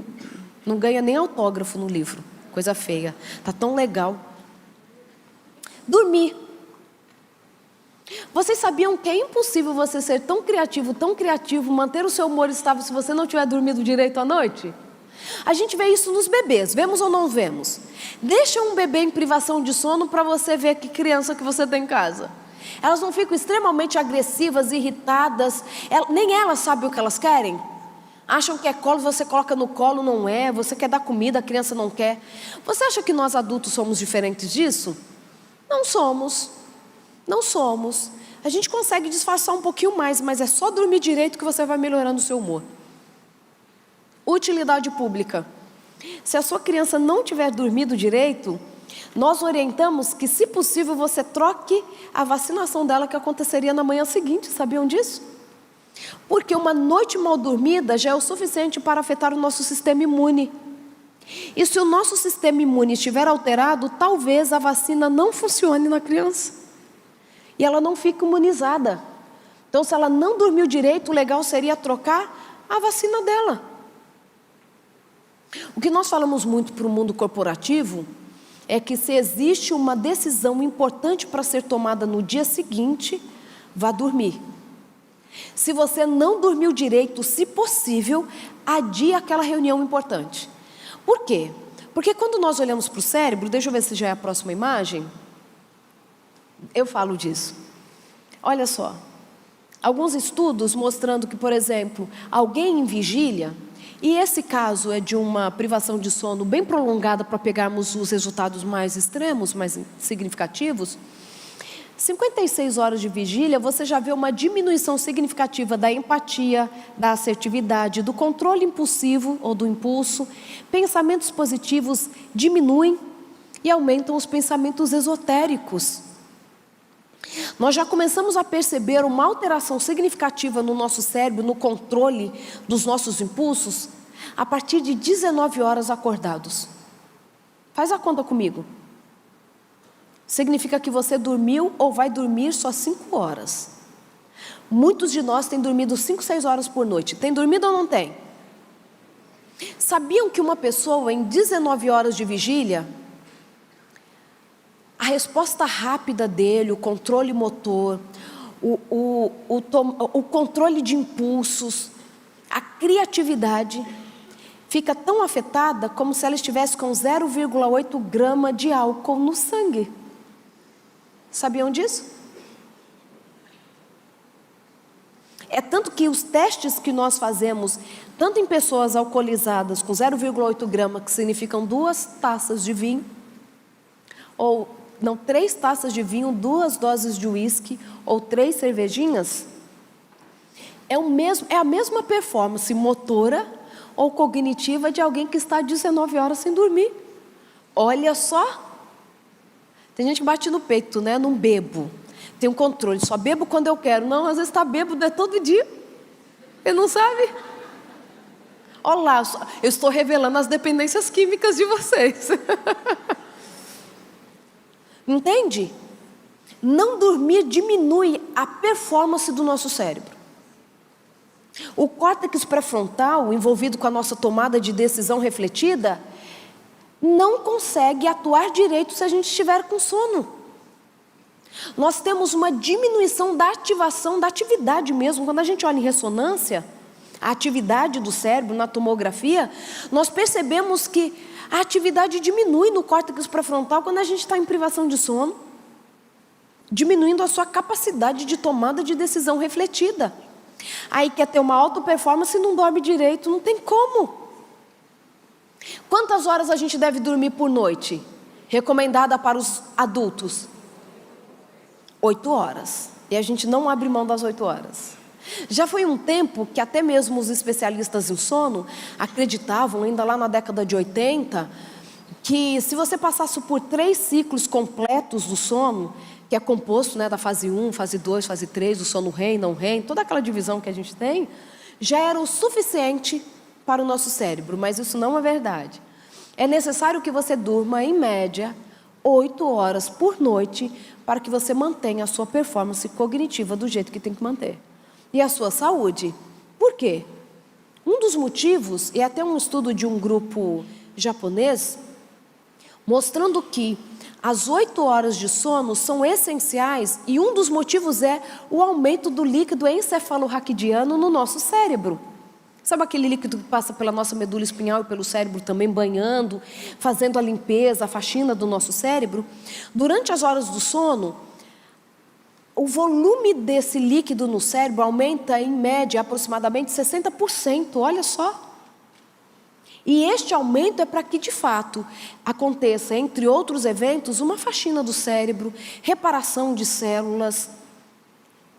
não ganha nem autógrafo no livro. Coisa feia. Está tão legal. Dormir. Vocês sabiam que é impossível você ser tão criativo, manter o seu humor estável se você não tiver dormido direito à noite? A gente vê isso nos bebês, vemos ou não vemos? Deixa um bebê em privação de sono para você ver que criança que você tem em casa. Elas não ficam extremamente agressivas, irritadas, nem elas sabem o que elas querem. Acham que é colo, você coloca no colo, não é, você quer dar comida, a criança não quer. Você acha que nós adultos somos diferentes disso? Não somos. Não somos. A gente consegue disfarçar um pouquinho mais, mas é só dormir direito que você vai melhorando o seu humor. Utilidade pública. Se a sua criança não tiver dormido direito, nós orientamos que, se possível, você troque a vacinação dela que aconteceria na manhã seguinte. Sabiam disso? Porque uma noite mal dormida já é o suficiente para afetar o nosso sistema imune. E se o nosso sistema imune estiver alterado, talvez a vacina não funcione na criança. E ela não fica imunizada. Então, se ela não dormiu direito, o legal seria trocar a vacina dela. O que nós falamos muito para o mundo corporativo é que, se existe uma decisão importante para ser tomada no dia seguinte, vá dormir. Se você não dormiu direito, se possível, adie aquela reunião importante. Por quê? Porque quando nós olhamos para o cérebro, deixa eu ver se já é a próxima imagem. Eu falo disso. Olha só, alguns estudos mostrando que, por exemplo, alguém em vigília, e esse caso é de uma privação de sono bem prolongada para pegarmos os resultados mais extremos, mais significativos, 56 horas de vigília, você já vê uma diminuição significativa da empatia, da assertividade, do controle impulsivo ou do impulso. Pensamentos positivos diminuem e aumentam os pensamentos esotéricos. Nós já começamos a perceber uma alteração significativa no nosso cérebro, no controle dos nossos impulsos, a partir de 19 horas acordados. Faz a conta comigo. Significa que você dormiu ou vai dormir só 5 horas. Muitos de nós têm dormido 5, 6 horas por noite. Tem dormido ou não tem? Sabiam que uma pessoa em 19 horas de vigília, a resposta rápida dele, o controle motor, o controle de impulsos, a criatividade, fica tão afetada como se ela estivesse com 0,8 grama de álcool no sangue. Sabiam disso? É tanto que os testes que nós fazemos, tanto em pessoas alcoolizadas com 0,8 grama, que significam 2 taças de vinho, ou não, 3 taças de vinho, 2 doses de uísque ou 3 cervejinhas, é a mesma performance motora ou cognitiva de alguém que está 19 horas sem dormir. Olha só. Tem gente que bate no peito, né? Não bebo. Tem um controle, só bebo quando eu quero. Não, às vezes está bêbado, é todo dia. Ele não sabe. Olha lá, eu estou revelando as dependências químicas de vocês. Entende? Não dormir diminui a performance do nosso cérebro. O córtex pré-frontal, envolvido com a nossa tomada de decisão refletida, não consegue atuar direito se a gente estiver com sono. Nós temos uma diminuição da ativação, da atividade mesmo. Quando a gente olha em ressonância, a atividade do cérebro na tomografia, nós percebemos que a atividade diminui no córtex pré-frontal quando a gente está em privação de sono. diminuindo a sua capacidade de tomada de decisão refletida. Aí quer ter uma alta performance e não dorme direito, não tem como. Quantas horas a gente deve dormir por noite? Recomendada para os adultos? 8 horas. E a gente não abre mão das 8 horas. Já foi um tempo que até mesmo os especialistas em sono acreditavam, ainda lá na década de 80, que se você passasse por 3 ciclos completos do sono, que é composto, né, da fase 1, fase 2, fase 3, o sono REM, não REM, toda aquela divisão que a gente tem, já era o suficiente para o nosso cérebro, mas isso não é verdade. É necessário que você durma, em média, 8 horas por noite, para que você mantenha a sua performance cognitiva do jeito que tem que manter. E a sua saúde. Por quê? Um dos motivos, e até um estudo de um grupo japonês, mostrando que as 8 horas de sono são essenciais, e um dos motivos é o aumento do líquido encefalorraquidiano no nosso cérebro. Sabe aquele líquido que passa pela nossa medula espinhal e pelo cérebro também, banhando, fazendo a limpeza, a faxina do nosso cérebro? Durante as horas do sono, o volume desse líquido no cérebro aumenta em média aproximadamente 60%, olha só. E este aumento é para que, de fato, aconteça, entre outros eventos, uma faxina do cérebro, reparação de células,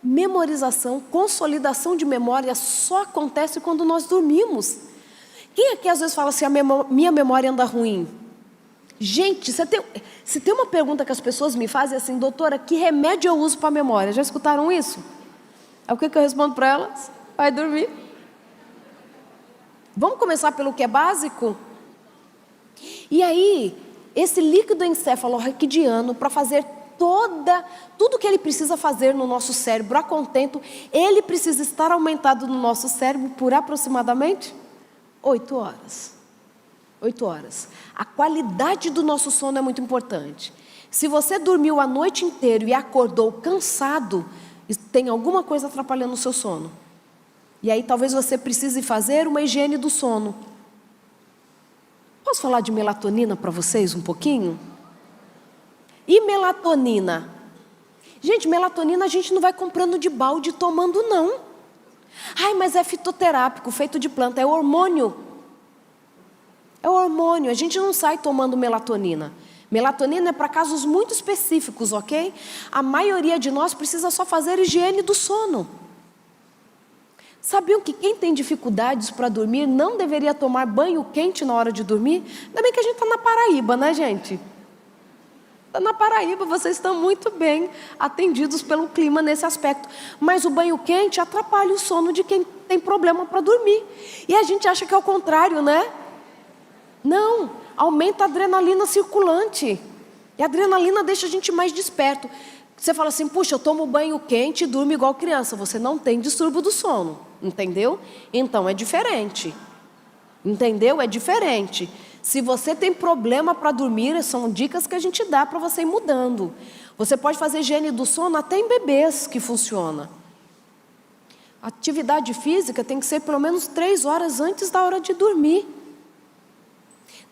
memorização, consolidação de memória só acontece quando nós dormimos. Quem aqui às vezes fala assim, minha memória anda ruim? Gente, se tem uma pergunta que as pessoas me fazem assim, doutora, que remédio eu uso para a memória? Já escutaram isso? É o que eu respondo para elas? Vai dormir. Vamos começar pelo que é básico? E aí, esse líquido encefalorraquidiano, para fazer tudo que ele precisa fazer no nosso cérebro a contento, ele precisa estar aumentado no nosso cérebro por aproximadamente 8 horas. 8 horas. A qualidade do nosso sono é muito importante. Se você dormiu a noite inteira e acordou cansado, tem alguma coisa atrapalhando o seu sono. E aí talvez você precise fazer uma higiene do sono. Posso falar de melatonina para vocês um pouquinho? E melatonina? Gente, melatonina a gente não vai comprando de balde e tomando, não. Ai, mas é fitoterápico, feito de planta, é hormônio. É hormônio, a gente não sai tomando melatonina. Melatonina é para casos muito específicos, ok? A maioria de nós precisa só fazer higiene do sono. Sabiam que quem tem dificuldades para dormir não deveria tomar banho quente na hora de dormir? Ainda bem que a gente está na Paraíba, né, gente? Na Paraíba, vocês estão muito bem atendidos pelo clima nesse aspecto. Mas o banho quente atrapalha o sono de quem tem problema para dormir. E a gente acha que é o contrário, né? Não, aumenta a adrenalina circulante. E a adrenalina deixa a gente mais desperto. Você fala assim, puxa, eu tomo banho quente e durmo igual criança. Você não tem distúrbio do sono, entendeu? Então é diferente. Entendeu? É diferente. Se você tem problema para dormir, são dicas que a gente dá para você ir mudando. Você pode fazer higiene do sono até em bebês que funciona. A atividade física tem que ser pelo menos 3 horas antes da hora de dormir.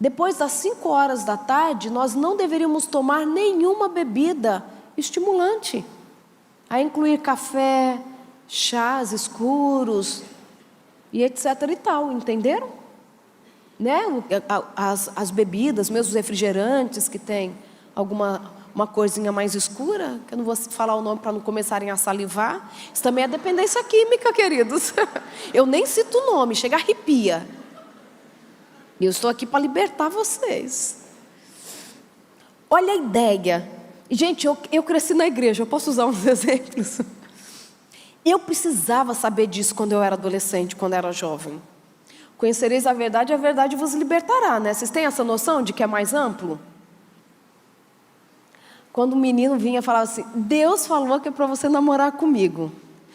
Depois das 5 horas da tarde, nós não deveríamos tomar nenhuma bebida estimulante. A incluir café, chás escuros e etc e tal, entenderam? Né? As bebidas, mesmo os refrigerantes que tem uma corzinha mais escura, que eu não vou falar o nome para não começarem a salivar, isso também é dependência química, queridos. Eu nem cito o nome, chega a arrepia. E eu estou aqui para libertar vocês. Olha a ideia. Gente, eu cresci na igreja, eu posso usar uns exemplos? Eu precisava saber disso quando eu era adolescente, quando eu era jovem. Conhecereis a verdade vos libertará, né? Vocês têm essa noção de que é mais amplo? Quando o menino vinha e falava assim, Deus falou que é para você namorar comigo.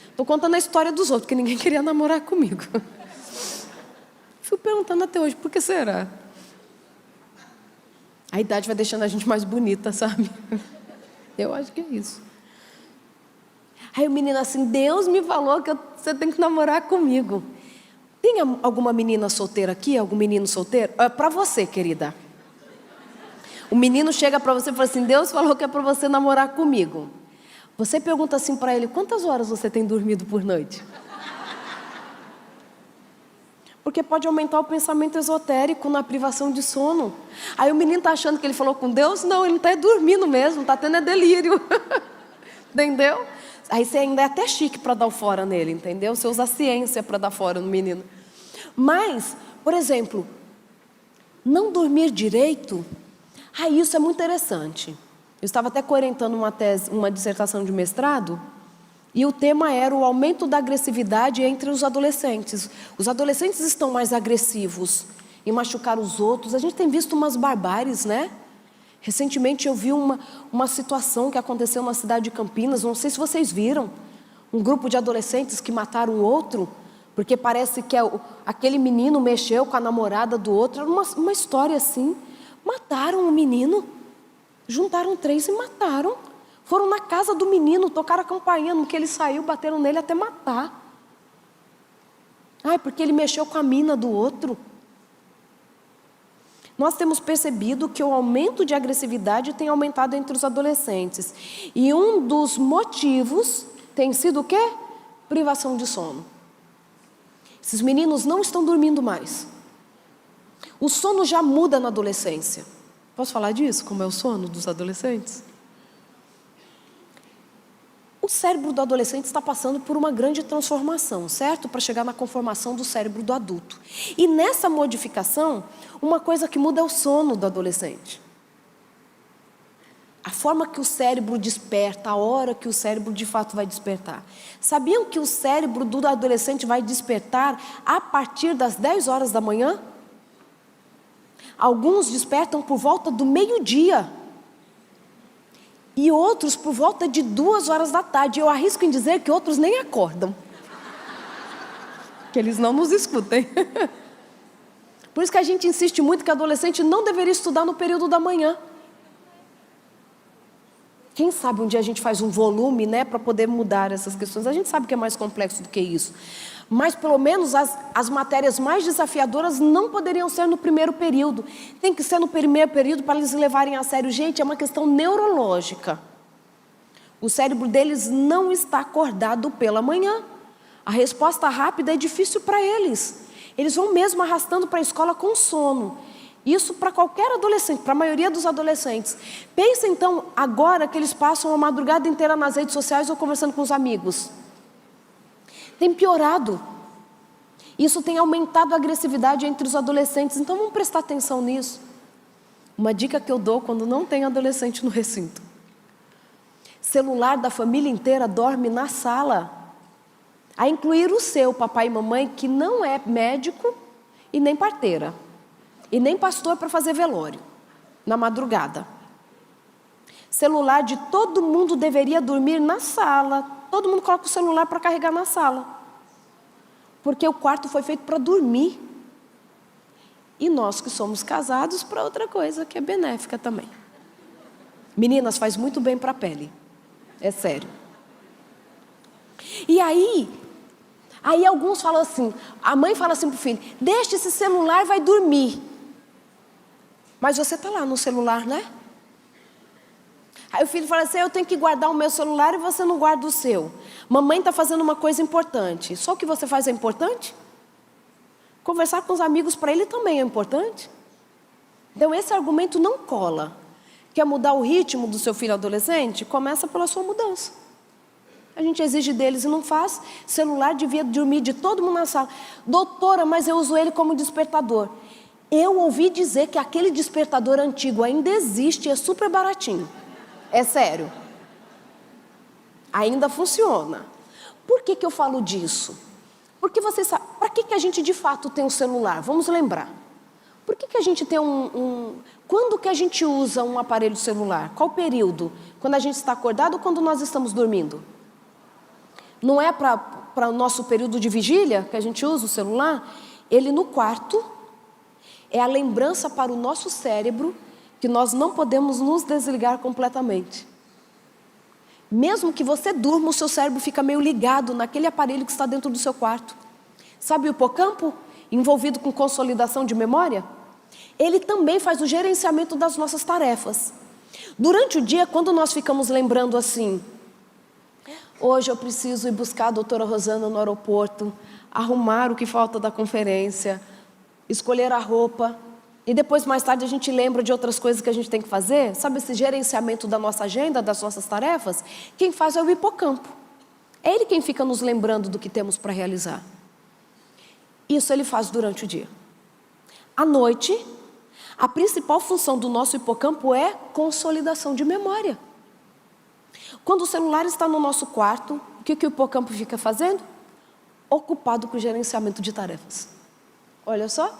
Estou contando a história dos outros, porque ninguém queria namorar comigo. Fico perguntando até hoje, por que será? A idade vai deixando a gente mais bonita, sabe? Eu acho que é isso. Aí o menino assim, Deus me falou que você tem que namorar comigo. Tem alguma menina solteira aqui? Algum menino solteiro? É para você, querida. O menino chega para você e fala assim, Deus falou que é para você namorar comigo. Você pergunta assim para ele: quantas horas você tem dormido por noite? Porque pode aumentar o pensamento esotérico na privação de sono. Aí o menino está achando que ele falou com Deus. Não, ele não está dormindo mesmo, está tendo delírio. Entendeu? Aí você ainda é até chique para dar o fora nele, entendeu? Você usa a ciência para dar fora no menino. Mas, por exemplo, não dormir direito, isso é muito interessante. Eu estava até orientando uma dissertação de mestrado, e o tema era o aumento da agressividade entre os adolescentes. Os adolescentes estão mais agressivos em machucar os outros. A gente tem visto umas barbáries, né? Recentemente eu vi uma situação que aconteceu na cidade de Campinas, não sei se vocês viram, um grupo de adolescentes que mataram o outro, porque parece que aquele menino mexeu com a namorada do outro. Era uma história assim. Mataram o menino, juntaram 3 e mataram. Foram na casa do menino, tocaram a campainha, no que ele saiu, bateram nele até matar. Porque ele mexeu com a mina do outro. Nós temos percebido que o aumento de agressividade tem aumentado entre os adolescentes. E um dos motivos tem sido o quê? Privação de sono. Esses meninos não estão dormindo mais. O sono já muda na adolescência. Posso falar disso? Como é o sono dos adolescentes? O cérebro do adolescente está passando por uma grande transformação, certo? Para chegar na conformação do cérebro do adulto. E nessa modificação, uma coisa que muda é o sono do adolescente. A forma que o cérebro desperta, a hora que o cérebro de fato vai despertar. Sabiam que o cérebro do adolescente vai despertar a partir das 10 horas da manhã? Alguns despertam por volta do meio-dia. E outros por volta de 2 horas da tarde. Eu arrisco em dizer que outros nem acordam. Que eles não nos escutem. Por isso que a gente insiste muito que adolescente não deveria estudar no período da manhã. Quem sabe um dia a gente faz um volume, né, para poder mudar essas questões. A gente sabe que é mais complexo do que isso. Mas pelo menos as matérias mais desafiadoras não poderiam ser no primeiro período. Tem que ser no primeiro período para eles levarem a sério. Gente, é uma questão neurológica. O cérebro deles não está acordado pela manhã. A resposta rápida é difícil para eles. Eles vão mesmo arrastando para a escola com sono. Isso para qualquer adolescente, para a maioria dos adolescentes. Pensa então agora que eles passam a madrugada inteira nas redes sociais ou conversando com os amigos. Tem piorado. Isso tem aumentado a agressividade entre os adolescentes. Então vamos prestar atenção nisso. Uma dica que eu dou quando não tem adolescente no recinto. Celular da família inteira dorme na sala. A incluir o seu papai e mamãe, que não é médico e nem parteira. E nem pastor para fazer velório, na madrugada. Celular de todo mundo deveria dormir na sala. Todo mundo coloca o celular para carregar na sala. Porque o quarto foi feito para dormir. E nós que somos casados para outra coisa que é benéfica também. Meninas, faz muito bem para a pele. É sério. E aí alguns falam assim, a mãe fala assim para o filho: deixa esse celular e vai dormir. Mas você está lá no celular, né? Aí o filho fala assim: eu tenho que guardar o meu celular e você não guarda o seu. Mamãe está fazendo uma coisa importante. Só o que você faz é importante? Conversar com os amigos para ele também é importante? Então esse argumento não cola. Quer mudar o ritmo do seu filho adolescente? Começa pela sua mudança. A gente exige deles e não faz. Celular devia dormir de todo mundo na sala. Doutora, mas eu uso ele como despertador. Eu ouvi dizer que aquele despertador antigo ainda existe e é super baratinho. É sério. Ainda funciona. Por que eu falo disso? Porque você sabe, para que a gente de fato tem um celular? Vamos lembrar. Por que a gente tem Quando que a gente usa um aparelho celular? Qual período? Quando a gente está acordado ou quando nós estamos dormindo? Não é para o nosso período de vigília que a gente usa o celular? Ele no quarto é a lembrança para o nosso cérebro que nós não podemos nos desligar completamente. Mesmo que você durma, o seu cérebro fica meio ligado naquele aparelho que está dentro do seu quarto. Sabe o hipocampo, envolvido com consolidação de memória? Ele também faz o gerenciamento das nossas tarefas. Durante o dia, quando nós ficamos lembrando assim: Hoje eu preciso ir buscar a doutora Rosana no aeroporto, arrumar o que falta da conferência, escolher a roupa. E depois, mais tarde, a gente lembra de outras coisas que a gente tem que fazer. Sabe esse gerenciamento da nossa agenda, das nossas tarefas? Quem faz é o hipocampo. É ele quem fica nos lembrando do que temos para realizar. Isso ele faz durante o dia. À noite, a principal função do nosso hipocampo é consolidação de memória. Quando o celular está no nosso quarto, o que o hipocampo fica fazendo? Ocupado com o gerenciamento de tarefas. Olha só.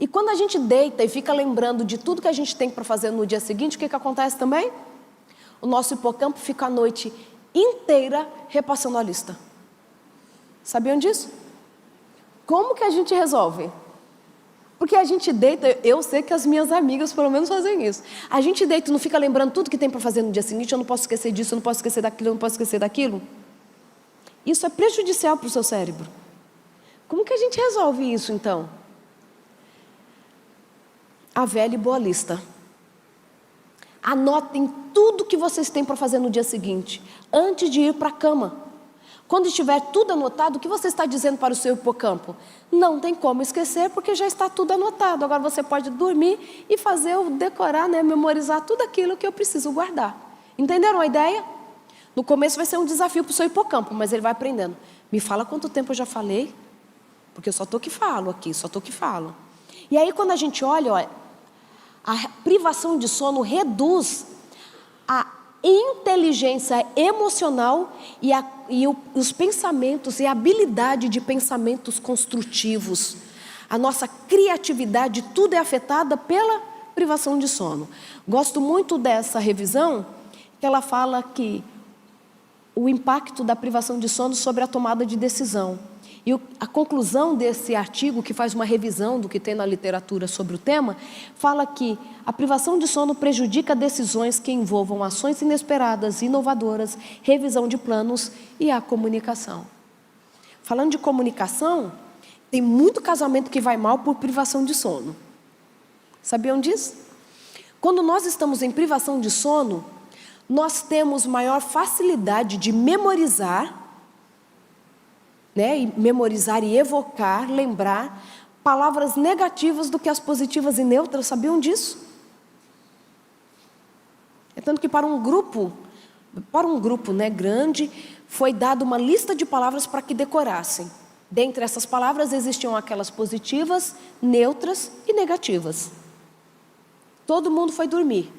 E quando a gente deita e fica lembrando de tudo que a gente tem para fazer no dia seguinte, o que acontece também? O nosso hipocampo fica a noite inteira repassando a lista. Sabiam disso? Como que a gente resolve? Porque a gente deita, eu sei que as minhas amigas pelo menos fazem isso. A gente deita e não fica lembrando tudo que tem para fazer no dia seguinte, eu não posso esquecer disso, eu não posso esquecer daquilo, eu não posso esquecer daquilo. Isso é prejudicial para o seu cérebro. Como que a gente resolve isso então? A velha e boa lista. Anotem tudo que vocês têm para fazer no dia seguinte, antes de ir para a cama. Quando estiver tudo anotado, o que você está dizendo para o seu hipocampo? Não tem como esquecer, porque já está tudo anotado. Agora você pode dormir e fazer eu decorar, memorizar tudo aquilo que eu preciso guardar. Entenderam a ideia? No começo vai ser um desafio para o seu hipocampo, mas ele vai aprendendo. Me fala quanto tempo eu já falei, porque eu só estou que falo aqui, só estou que falo. E aí quando a gente olha, a privação de sono reduz a inteligência emocional e os pensamentos e a habilidade de pensamentos construtivos. A nossa criatividade, tudo é afetada pela privação de sono. Gosto muito dessa revisão, que ela fala que o impacto da privação de sono sobre a tomada de decisão. E a conclusão desse artigo, que faz uma revisão do que tem na literatura sobre o tema, fala que a privação de sono prejudica decisões que envolvam ações inesperadas, inovadoras, revisão de planos e a comunicação. Falando de comunicação, tem muito casamento que vai mal por privação de sono. Sabiam disso? Quando nós estamos em privação de sono, nós temos maior facilidade de memorizar, e memorizar e evocar, lembrar palavras negativas do que as positivas e neutras. Sabiam disso? É tanto que para um grupo grande, foi dada uma lista de palavras para que decorassem. Dentre essas palavras existiam aquelas positivas, neutras e negativas. Todo mundo foi dormir.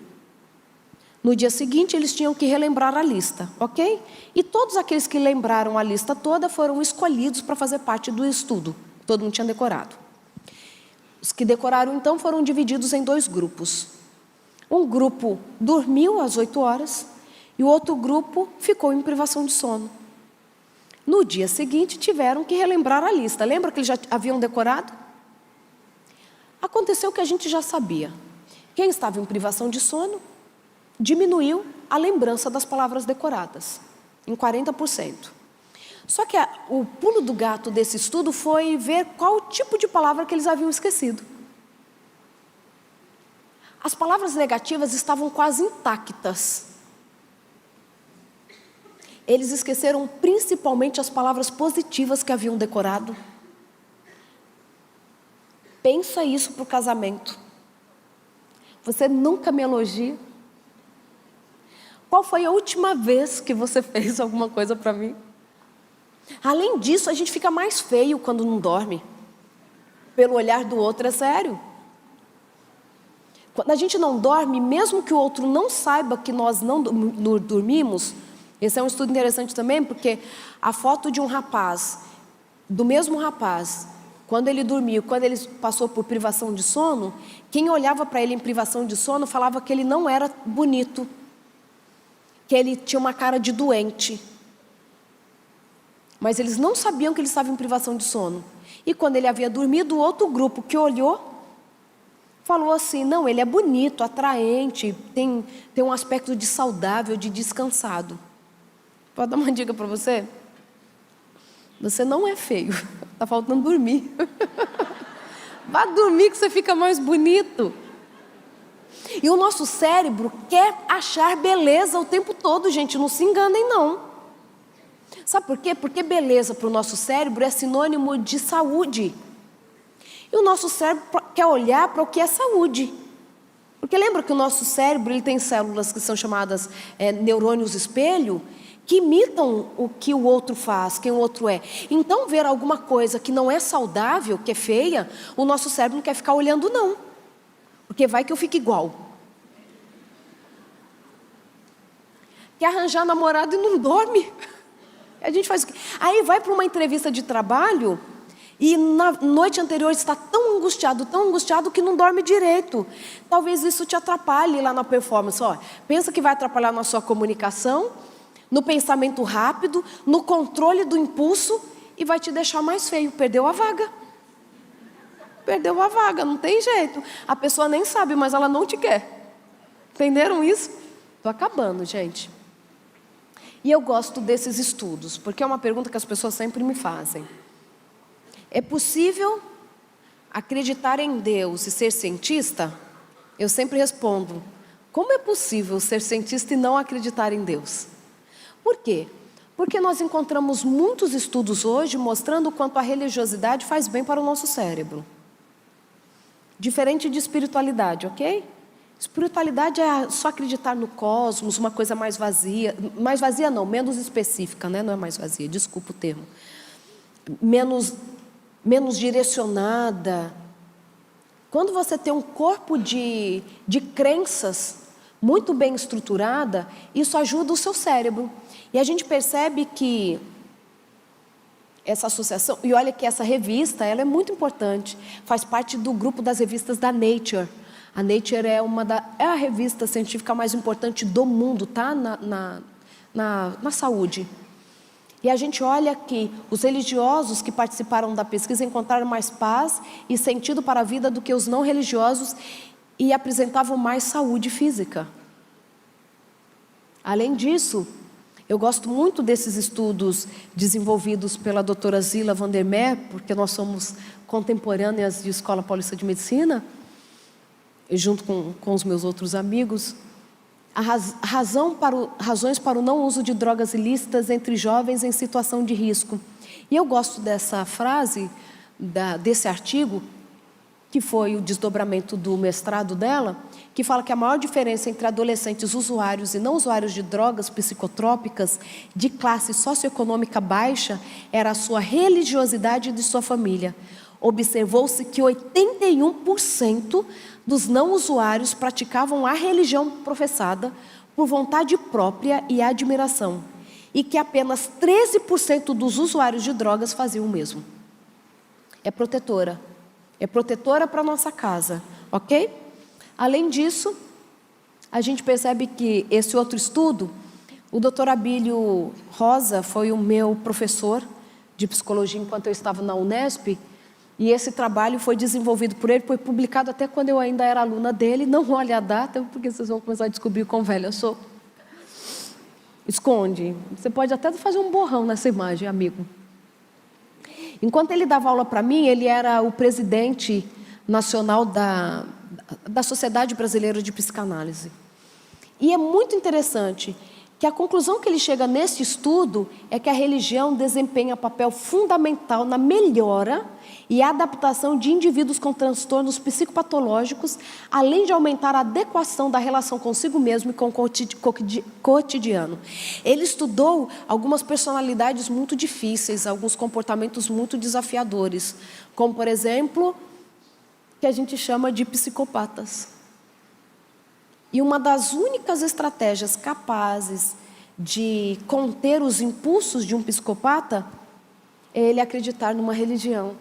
No dia seguinte, eles tinham que relembrar a lista, ok? E todos aqueles que lembraram a lista toda foram escolhidos para fazer parte do estudo. Todo mundo tinha decorado. Os que decoraram, então, foram divididos em 2 grupos. Um grupo dormiu às 8 horas e o outro grupo ficou em privação de sono. No dia seguinte, tiveram que relembrar a lista. Lembra que eles já haviam decorado? Aconteceu que a gente já sabia. Quem estava em privação de sono diminuiu a lembrança das palavras decoradas, em 40%. Só que o pulo do gato desse estudo foi ver qual tipo de palavra que eles haviam esquecido. As palavras negativas estavam quase intactas. Eles esqueceram principalmente as palavras positivas que haviam decorado. Pensa isso para o casamento. Você nunca me elogia. Qual foi a última vez que você fez alguma coisa para mim? Além disso, a gente fica mais feio quando não dorme. Pelo olhar do outro, é sério. Quando a gente não dorme, mesmo que o outro não saiba que nós não dormimos, esse é um estudo interessante também, porque a foto de um rapaz, do mesmo rapaz, quando ele dormiu, quando ele passou por privação de sono, quem olhava para ele em privação de sono falava que ele não era bonito, que ele tinha uma cara de doente. Mas eles não sabiam que ele estava em privação de sono. E quando ele havia dormido, o outro grupo que olhou, falou assim, não, ele é bonito, atraente, tem um aspecto de saudável, de descansado. Pode dar uma dica para você? Você não é feio, está faltando dormir. Vá dormir que você fica mais bonito. E o nosso cérebro quer achar beleza o tempo todo, gente, não se enganem não. Sabe por quê? Porque beleza para o nosso cérebro é sinônimo de saúde. E o nosso cérebro quer olhar para o que é saúde. Porque lembra que o nosso cérebro ele tem células que são chamadas neurônios espelho, que imitam o que o outro faz, quem o outro é. Então, ver alguma coisa que não é saudável, que é feia, o nosso cérebro não quer ficar olhando não. Porque vai que eu fique igual. Quer arranjar namorado e não dorme. A gente faz o quê? Aí vai para uma entrevista de trabalho e na noite anterior está tão angustiado que não dorme direito. Talvez isso te atrapalhe lá na performance. Ó, pensa que vai atrapalhar na sua comunicação, no pensamento rápido, no controle do impulso e vai te deixar mais feio. Perdeu a vaga. Perdeu a vaga, não tem jeito. A pessoa nem sabe, mas ela não te quer. Entenderam isso? Estou acabando, gente. E eu gosto desses estudos, porque é uma pergunta que as pessoas sempre me fazem. É possível acreditar em Deus e ser cientista? Eu sempre respondo, como é possível ser cientista e não acreditar em Deus? Por quê? Porque nós encontramos muitos estudos hoje mostrando o quanto a religiosidade faz bem para o nosso cérebro. Diferente de espiritualidade, ok? Espiritualidade é só acreditar no cosmos, uma coisa mais vazia não, menos específica, né? Não é mais vazia, desculpa o termo. Menos direcionada. Quando você tem um corpo de crenças muito bem estruturada, isso ajuda o seu cérebro. E a gente percebe que essa associação, e olha que essa revista, ela é muito importante, faz parte do grupo das revistas da Nature. A Nature é a revista científica mais importante do mundo, tá? Na saúde. E a gente olha que os religiosos que participaram da pesquisa encontraram mais paz e sentido para a vida do que os não religiosos e apresentavam mais saúde física. Além disso, eu gosto muito desses estudos desenvolvidos pela doutora Zila van der Meer, porque nós somos contemporâneas de Escola Paulista de Medicina, e junto com os meus outros amigos. Razões para o não uso de drogas ilícitas entre jovens em situação de risco. E eu gosto dessa frase, desse artigo, que foi o desdobramento do mestrado dela, que fala que a maior diferença entre adolescentes usuários e não usuários de drogas psicotrópicas de classe socioeconômica baixa era a sua religiosidade de sua família. Observou-se que 81% dos não usuários praticavam a religião professada por vontade própria e admiração, e que apenas 13% dos usuários de drogas faziam o mesmo. É protetora para a nossa casa, ok? Além disso, a gente percebe que esse outro estudo, o Dr. Abílio Rosa foi o meu professor de psicologia enquanto eu estava na Unesp, e esse trabalho foi desenvolvido por ele, foi publicado até quando eu ainda era aluna dele. Não olhe a data, porque vocês vão começar a descobrir quão velha eu sou. Esconde. Você pode até fazer um borrão nessa imagem, amigo. Enquanto ele dava aula para mim, ele era o presidente nacional da Sociedade Brasileira de Psicanálise. E é muito interessante que a conclusão que ele chega nesse estudo é que a religião desempenha papel fundamental na melhora e adaptação de indivíduos com transtornos psicopatológicos, além de aumentar a adequação da relação consigo mesmo e com o cotidiano. Ele estudou algumas personalidades muito difíceis, alguns comportamentos muito desafiadores, como, por exemplo, que a gente chama de psicopatas. E uma das únicas estratégias capazes de conter os impulsos de um psicopata é ele acreditar numa religião.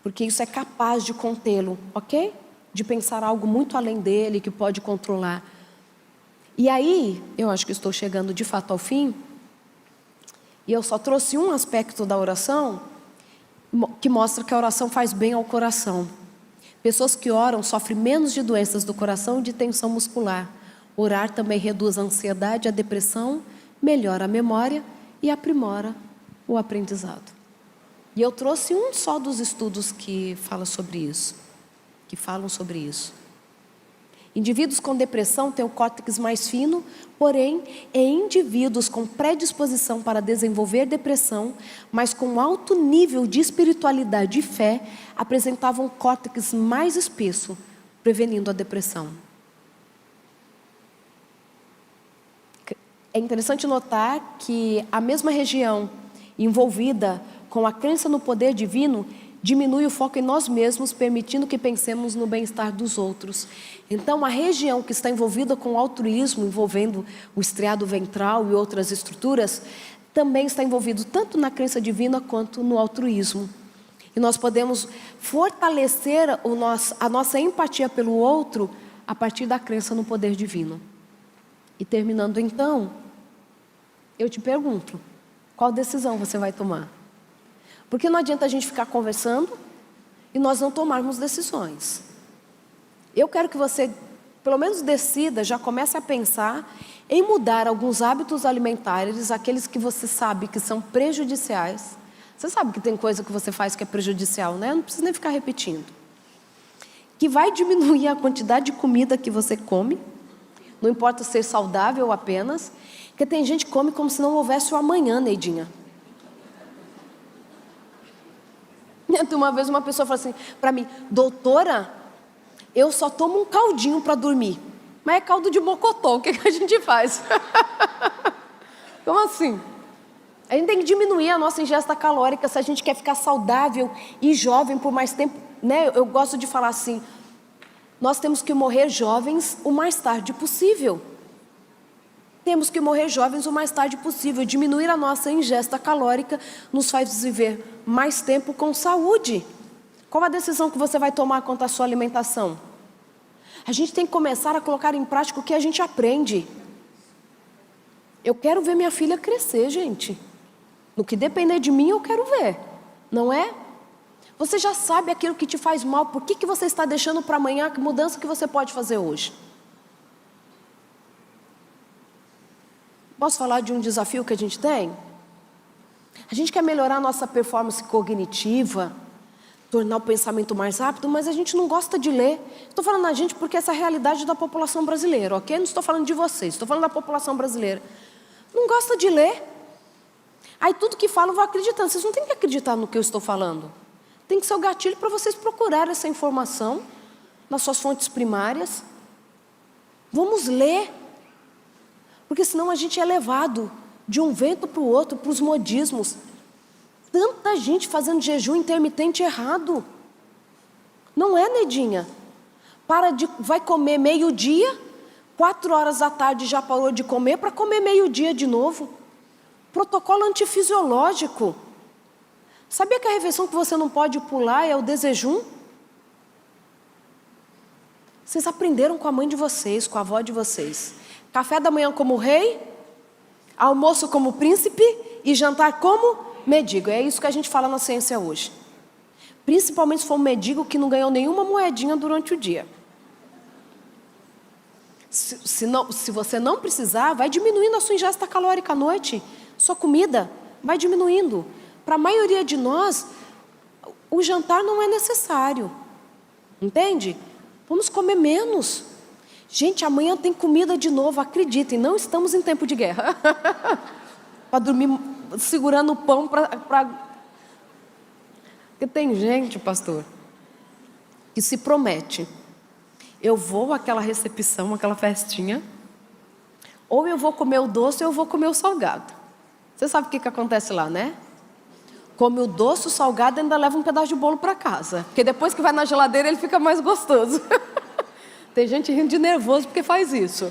Porque isso é capaz de contê-lo, ok? De pensar algo muito além dele, que pode controlar. E aí, eu acho que estou chegando de fato ao fim, e eu só trouxe um aspecto da oração, que mostra que a oração faz bem ao coração. Pessoas que oram sofrem menos de doenças do coração e de tensão muscular. Orar também reduz a ansiedade, a depressão, melhora a memória e aprimora o aprendizado. E eu trouxe um só dos estudos que falam sobre isso. Indivíduos com depressão têm o córtex mais fino, porém, indivíduos com predisposição para desenvolver depressão, mas com alto nível de espiritualidade e fé, apresentavam um córtex mais espesso, prevenindo a depressão. É interessante notar que a mesma região envolvida com a crença no poder divino diminui o foco em nós mesmos, permitindo que pensemos no bem-estar dos outros. Então, a região que está envolvida com o altruísmo, envolvendo o estriado ventral e outras estruturas, também está envolvido tanto na crença divina quanto no altruísmo. E nós podemos fortalecer a nossa empatia pelo outro a partir da crença no poder divino. E terminando então, eu te pergunto, qual decisão você vai tomar? Porque não adianta a gente ficar conversando e nós não tomarmos decisões. Eu quero que você, pelo menos decida, já comece a pensar em mudar alguns hábitos alimentares, aqueles que você sabe que são prejudiciais. Você sabe que tem coisa que você faz que é prejudicial, né? Não precisa nem ficar repetindo. Que vai diminuir a quantidade de comida que você come, não importa ser saudável apenas, porque tem gente que come como se não houvesse o amanhã, Neidinha. Uma vez uma pessoa falou assim para mim, doutora, eu só tomo um caldinho para dormir. Mas é caldo de mocotó, o que a gente faz? Como assim? A gente tem que diminuir a nossa ingesta calórica se a gente quer ficar saudável e jovem por mais tempo, né? Eu gosto de falar assim, nós temos que morrer jovens o mais tarde possível. Temos que morrer jovens o mais tarde possível. Diminuir a nossa ingesta calórica nos faz viver mais tempo com saúde. Qual a decisão que você vai tomar quanto à sua alimentação? A gente tem que começar a colocar em prática o que a gente aprende. Eu quero ver minha filha crescer, gente. No que depender de mim, eu quero ver. Não é? Você já sabe aquilo que te faz mal. Por que você está deixando para amanhã? Que mudança que você pode fazer hoje? Posso falar de um desafio que a gente tem? A gente quer melhorar a nossa performance cognitiva, tornar o pensamento mais rápido, mas a gente não gosta de ler. Estou falando a gente porque essa é a realidade da população brasileira, ok? Não estou falando de vocês, estou falando da população brasileira. Não gosta de ler. Aí tudo que falam, eu vou acreditando. Vocês não têm que acreditar no que eu estou falando. Tem que ser o gatilho para vocês procurarem essa informação nas suas fontes primárias. Vamos ler. Porque senão a gente é levado de um vento para o outro, para os modismos. Tanta gente fazendo jejum intermitente errado. Não é, Nedinha? Vai comer meio-dia, 4 horas da tarde já parou de comer para comer meio-dia de novo. Protocolo antifisiológico. Sabia que a refeição que você não pode pular é o desjejum? Vocês aprenderam com a mãe de vocês, com a avó de vocês. Café da manhã como rei, almoço como príncipe e jantar como mendigo. É isso que a gente fala na ciência hoje. Principalmente se for um mendigo que não ganhou nenhuma moedinha durante o dia. Se você não precisar, vai diminuindo a sua ingesta calórica à noite. Sua comida vai diminuindo. Para a maioria de nós, o jantar não é necessário. Entende? Vamos comer menos. Gente, amanhã tem comida de novo, acreditem, não estamos em tempo de guerra. Para dormir segurando o pão para... Porque tem gente, pastor, que se promete. Eu vou àquela recepção, àquela festinha, ou eu vou comer o doce ou eu vou comer o salgado. Você sabe o que acontece lá, né? Come o doce, o salgado e ainda leva um pedaço de bolo para casa. Porque depois que vai na geladeira ele fica mais gostoso. Tem gente rindo de nervoso porque faz isso.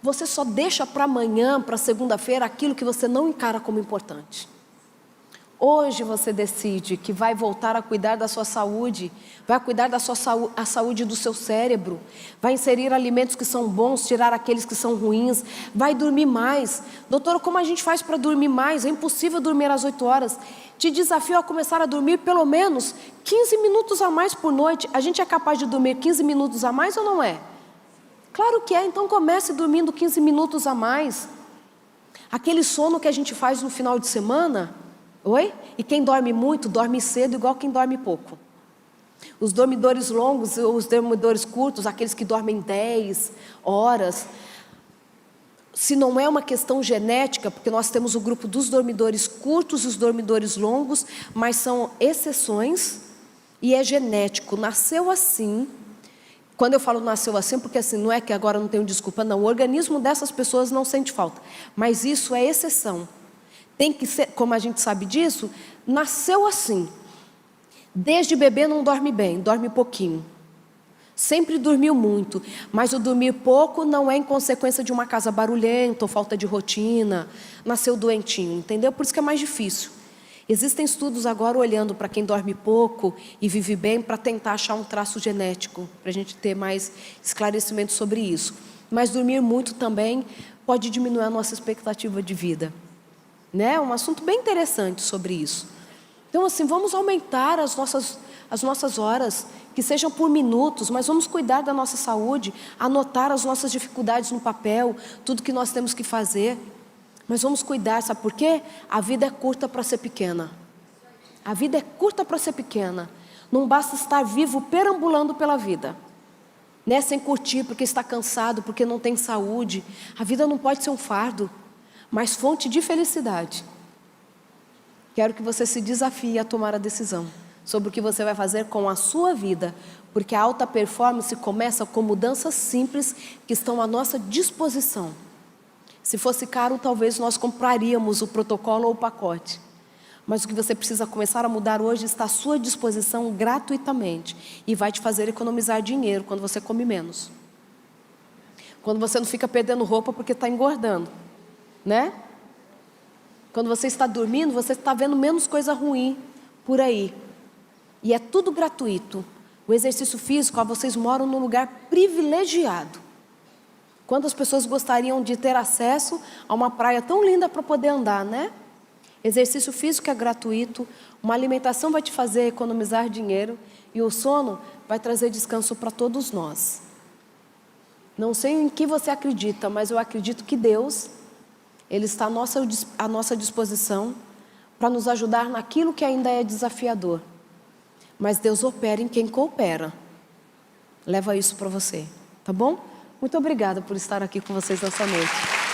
Você só deixa para amanhã, para segunda-feira, aquilo que você não encara como importante. Hoje você decide que vai voltar a cuidar da sua saúde, vai cuidar da sua a saúde do seu cérebro, vai inserir alimentos que são bons, tirar aqueles que são ruins, vai dormir mais. Doutora, como a gente faz para dormir mais? É impossível dormir às 8 horas. Te desafio a começar a dormir pelo menos 15 minutos a mais por noite. A gente é capaz de dormir 15 minutos a mais ou não é? Claro que é, então comece dormindo 15 minutos a mais. Aquele sono que a gente faz no final de semana... Oi? E quem dorme muito, dorme cedo igual quem dorme pouco. Os dormidores longos, os dormidores curtos, aqueles que dormem 10 horas, se não é uma questão genética, porque nós temos o grupo dos dormidores curtos e os dormidores longos, mas são exceções e é genético, nasceu assim. Quando eu falo nasceu assim, porque assim, não é que agora não tenho desculpa, não, o organismo dessas pessoas não sente falta, mas isso é exceção. Tem que ser, como a gente sabe disso, nasceu assim. Desde bebê não dorme bem, dorme pouquinho. Sempre dormiu muito, mas o dormir pouco não é em consequência de uma casa barulhenta ou falta de rotina, nasceu doentinho, entendeu? Por isso que é mais difícil. Existem estudos agora olhando para quem dorme pouco e vive bem para tentar achar um traço genético, para a gente ter mais esclarecimento sobre isso. Mas dormir muito também pode diminuir a nossa expectativa de vida, né? Um assunto bem interessante sobre isso. Então, assim, vamos aumentar as nossas horas, que sejam por minutos, mas vamos cuidar da nossa saúde, anotar as nossas dificuldades no papel, tudo que nós temos que fazer. Mas vamos cuidar, sabe por quê? A vida é curta para ser pequena. A vida é curta para ser pequena. Não basta estar vivo perambulando pela vida, né? Sem curtir, porque está cansado, porque não tem saúde. A vida não pode ser um fardo, mas fonte de felicidade. Quero que você se desafie a tomar a decisão sobre o que você vai fazer com a sua vida, porque a alta performance começa com mudanças simples que estão à nossa disposição. Se fosse caro, talvez nós compraríamos o protocolo ou o pacote. Mas o que você precisa começar a mudar hoje está à sua disposição gratuitamente e vai te fazer economizar dinheiro quando você come menos. Quando você não fica perdendo roupa porque está engordando, né? Quando você está dormindo, você está vendo menos coisa ruim por aí. E é tudo gratuito. O exercício físico, vocês moram num lugar privilegiado. Quantas pessoas gostariam de ter acesso a uma praia tão linda para poder andar, né? Exercício físico é gratuito, uma alimentação vai te fazer economizar dinheiro e o sono vai trazer descanso para todos nós. Não sei em que você acredita, mas eu acredito que Deus, Ele está à nossa disposição para nos ajudar naquilo que ainda é desafiador. Mas Deus opera em quem coopera. Leva isso para você, tá bom? Muito obrigada por estar aqui com vocês nessa noite.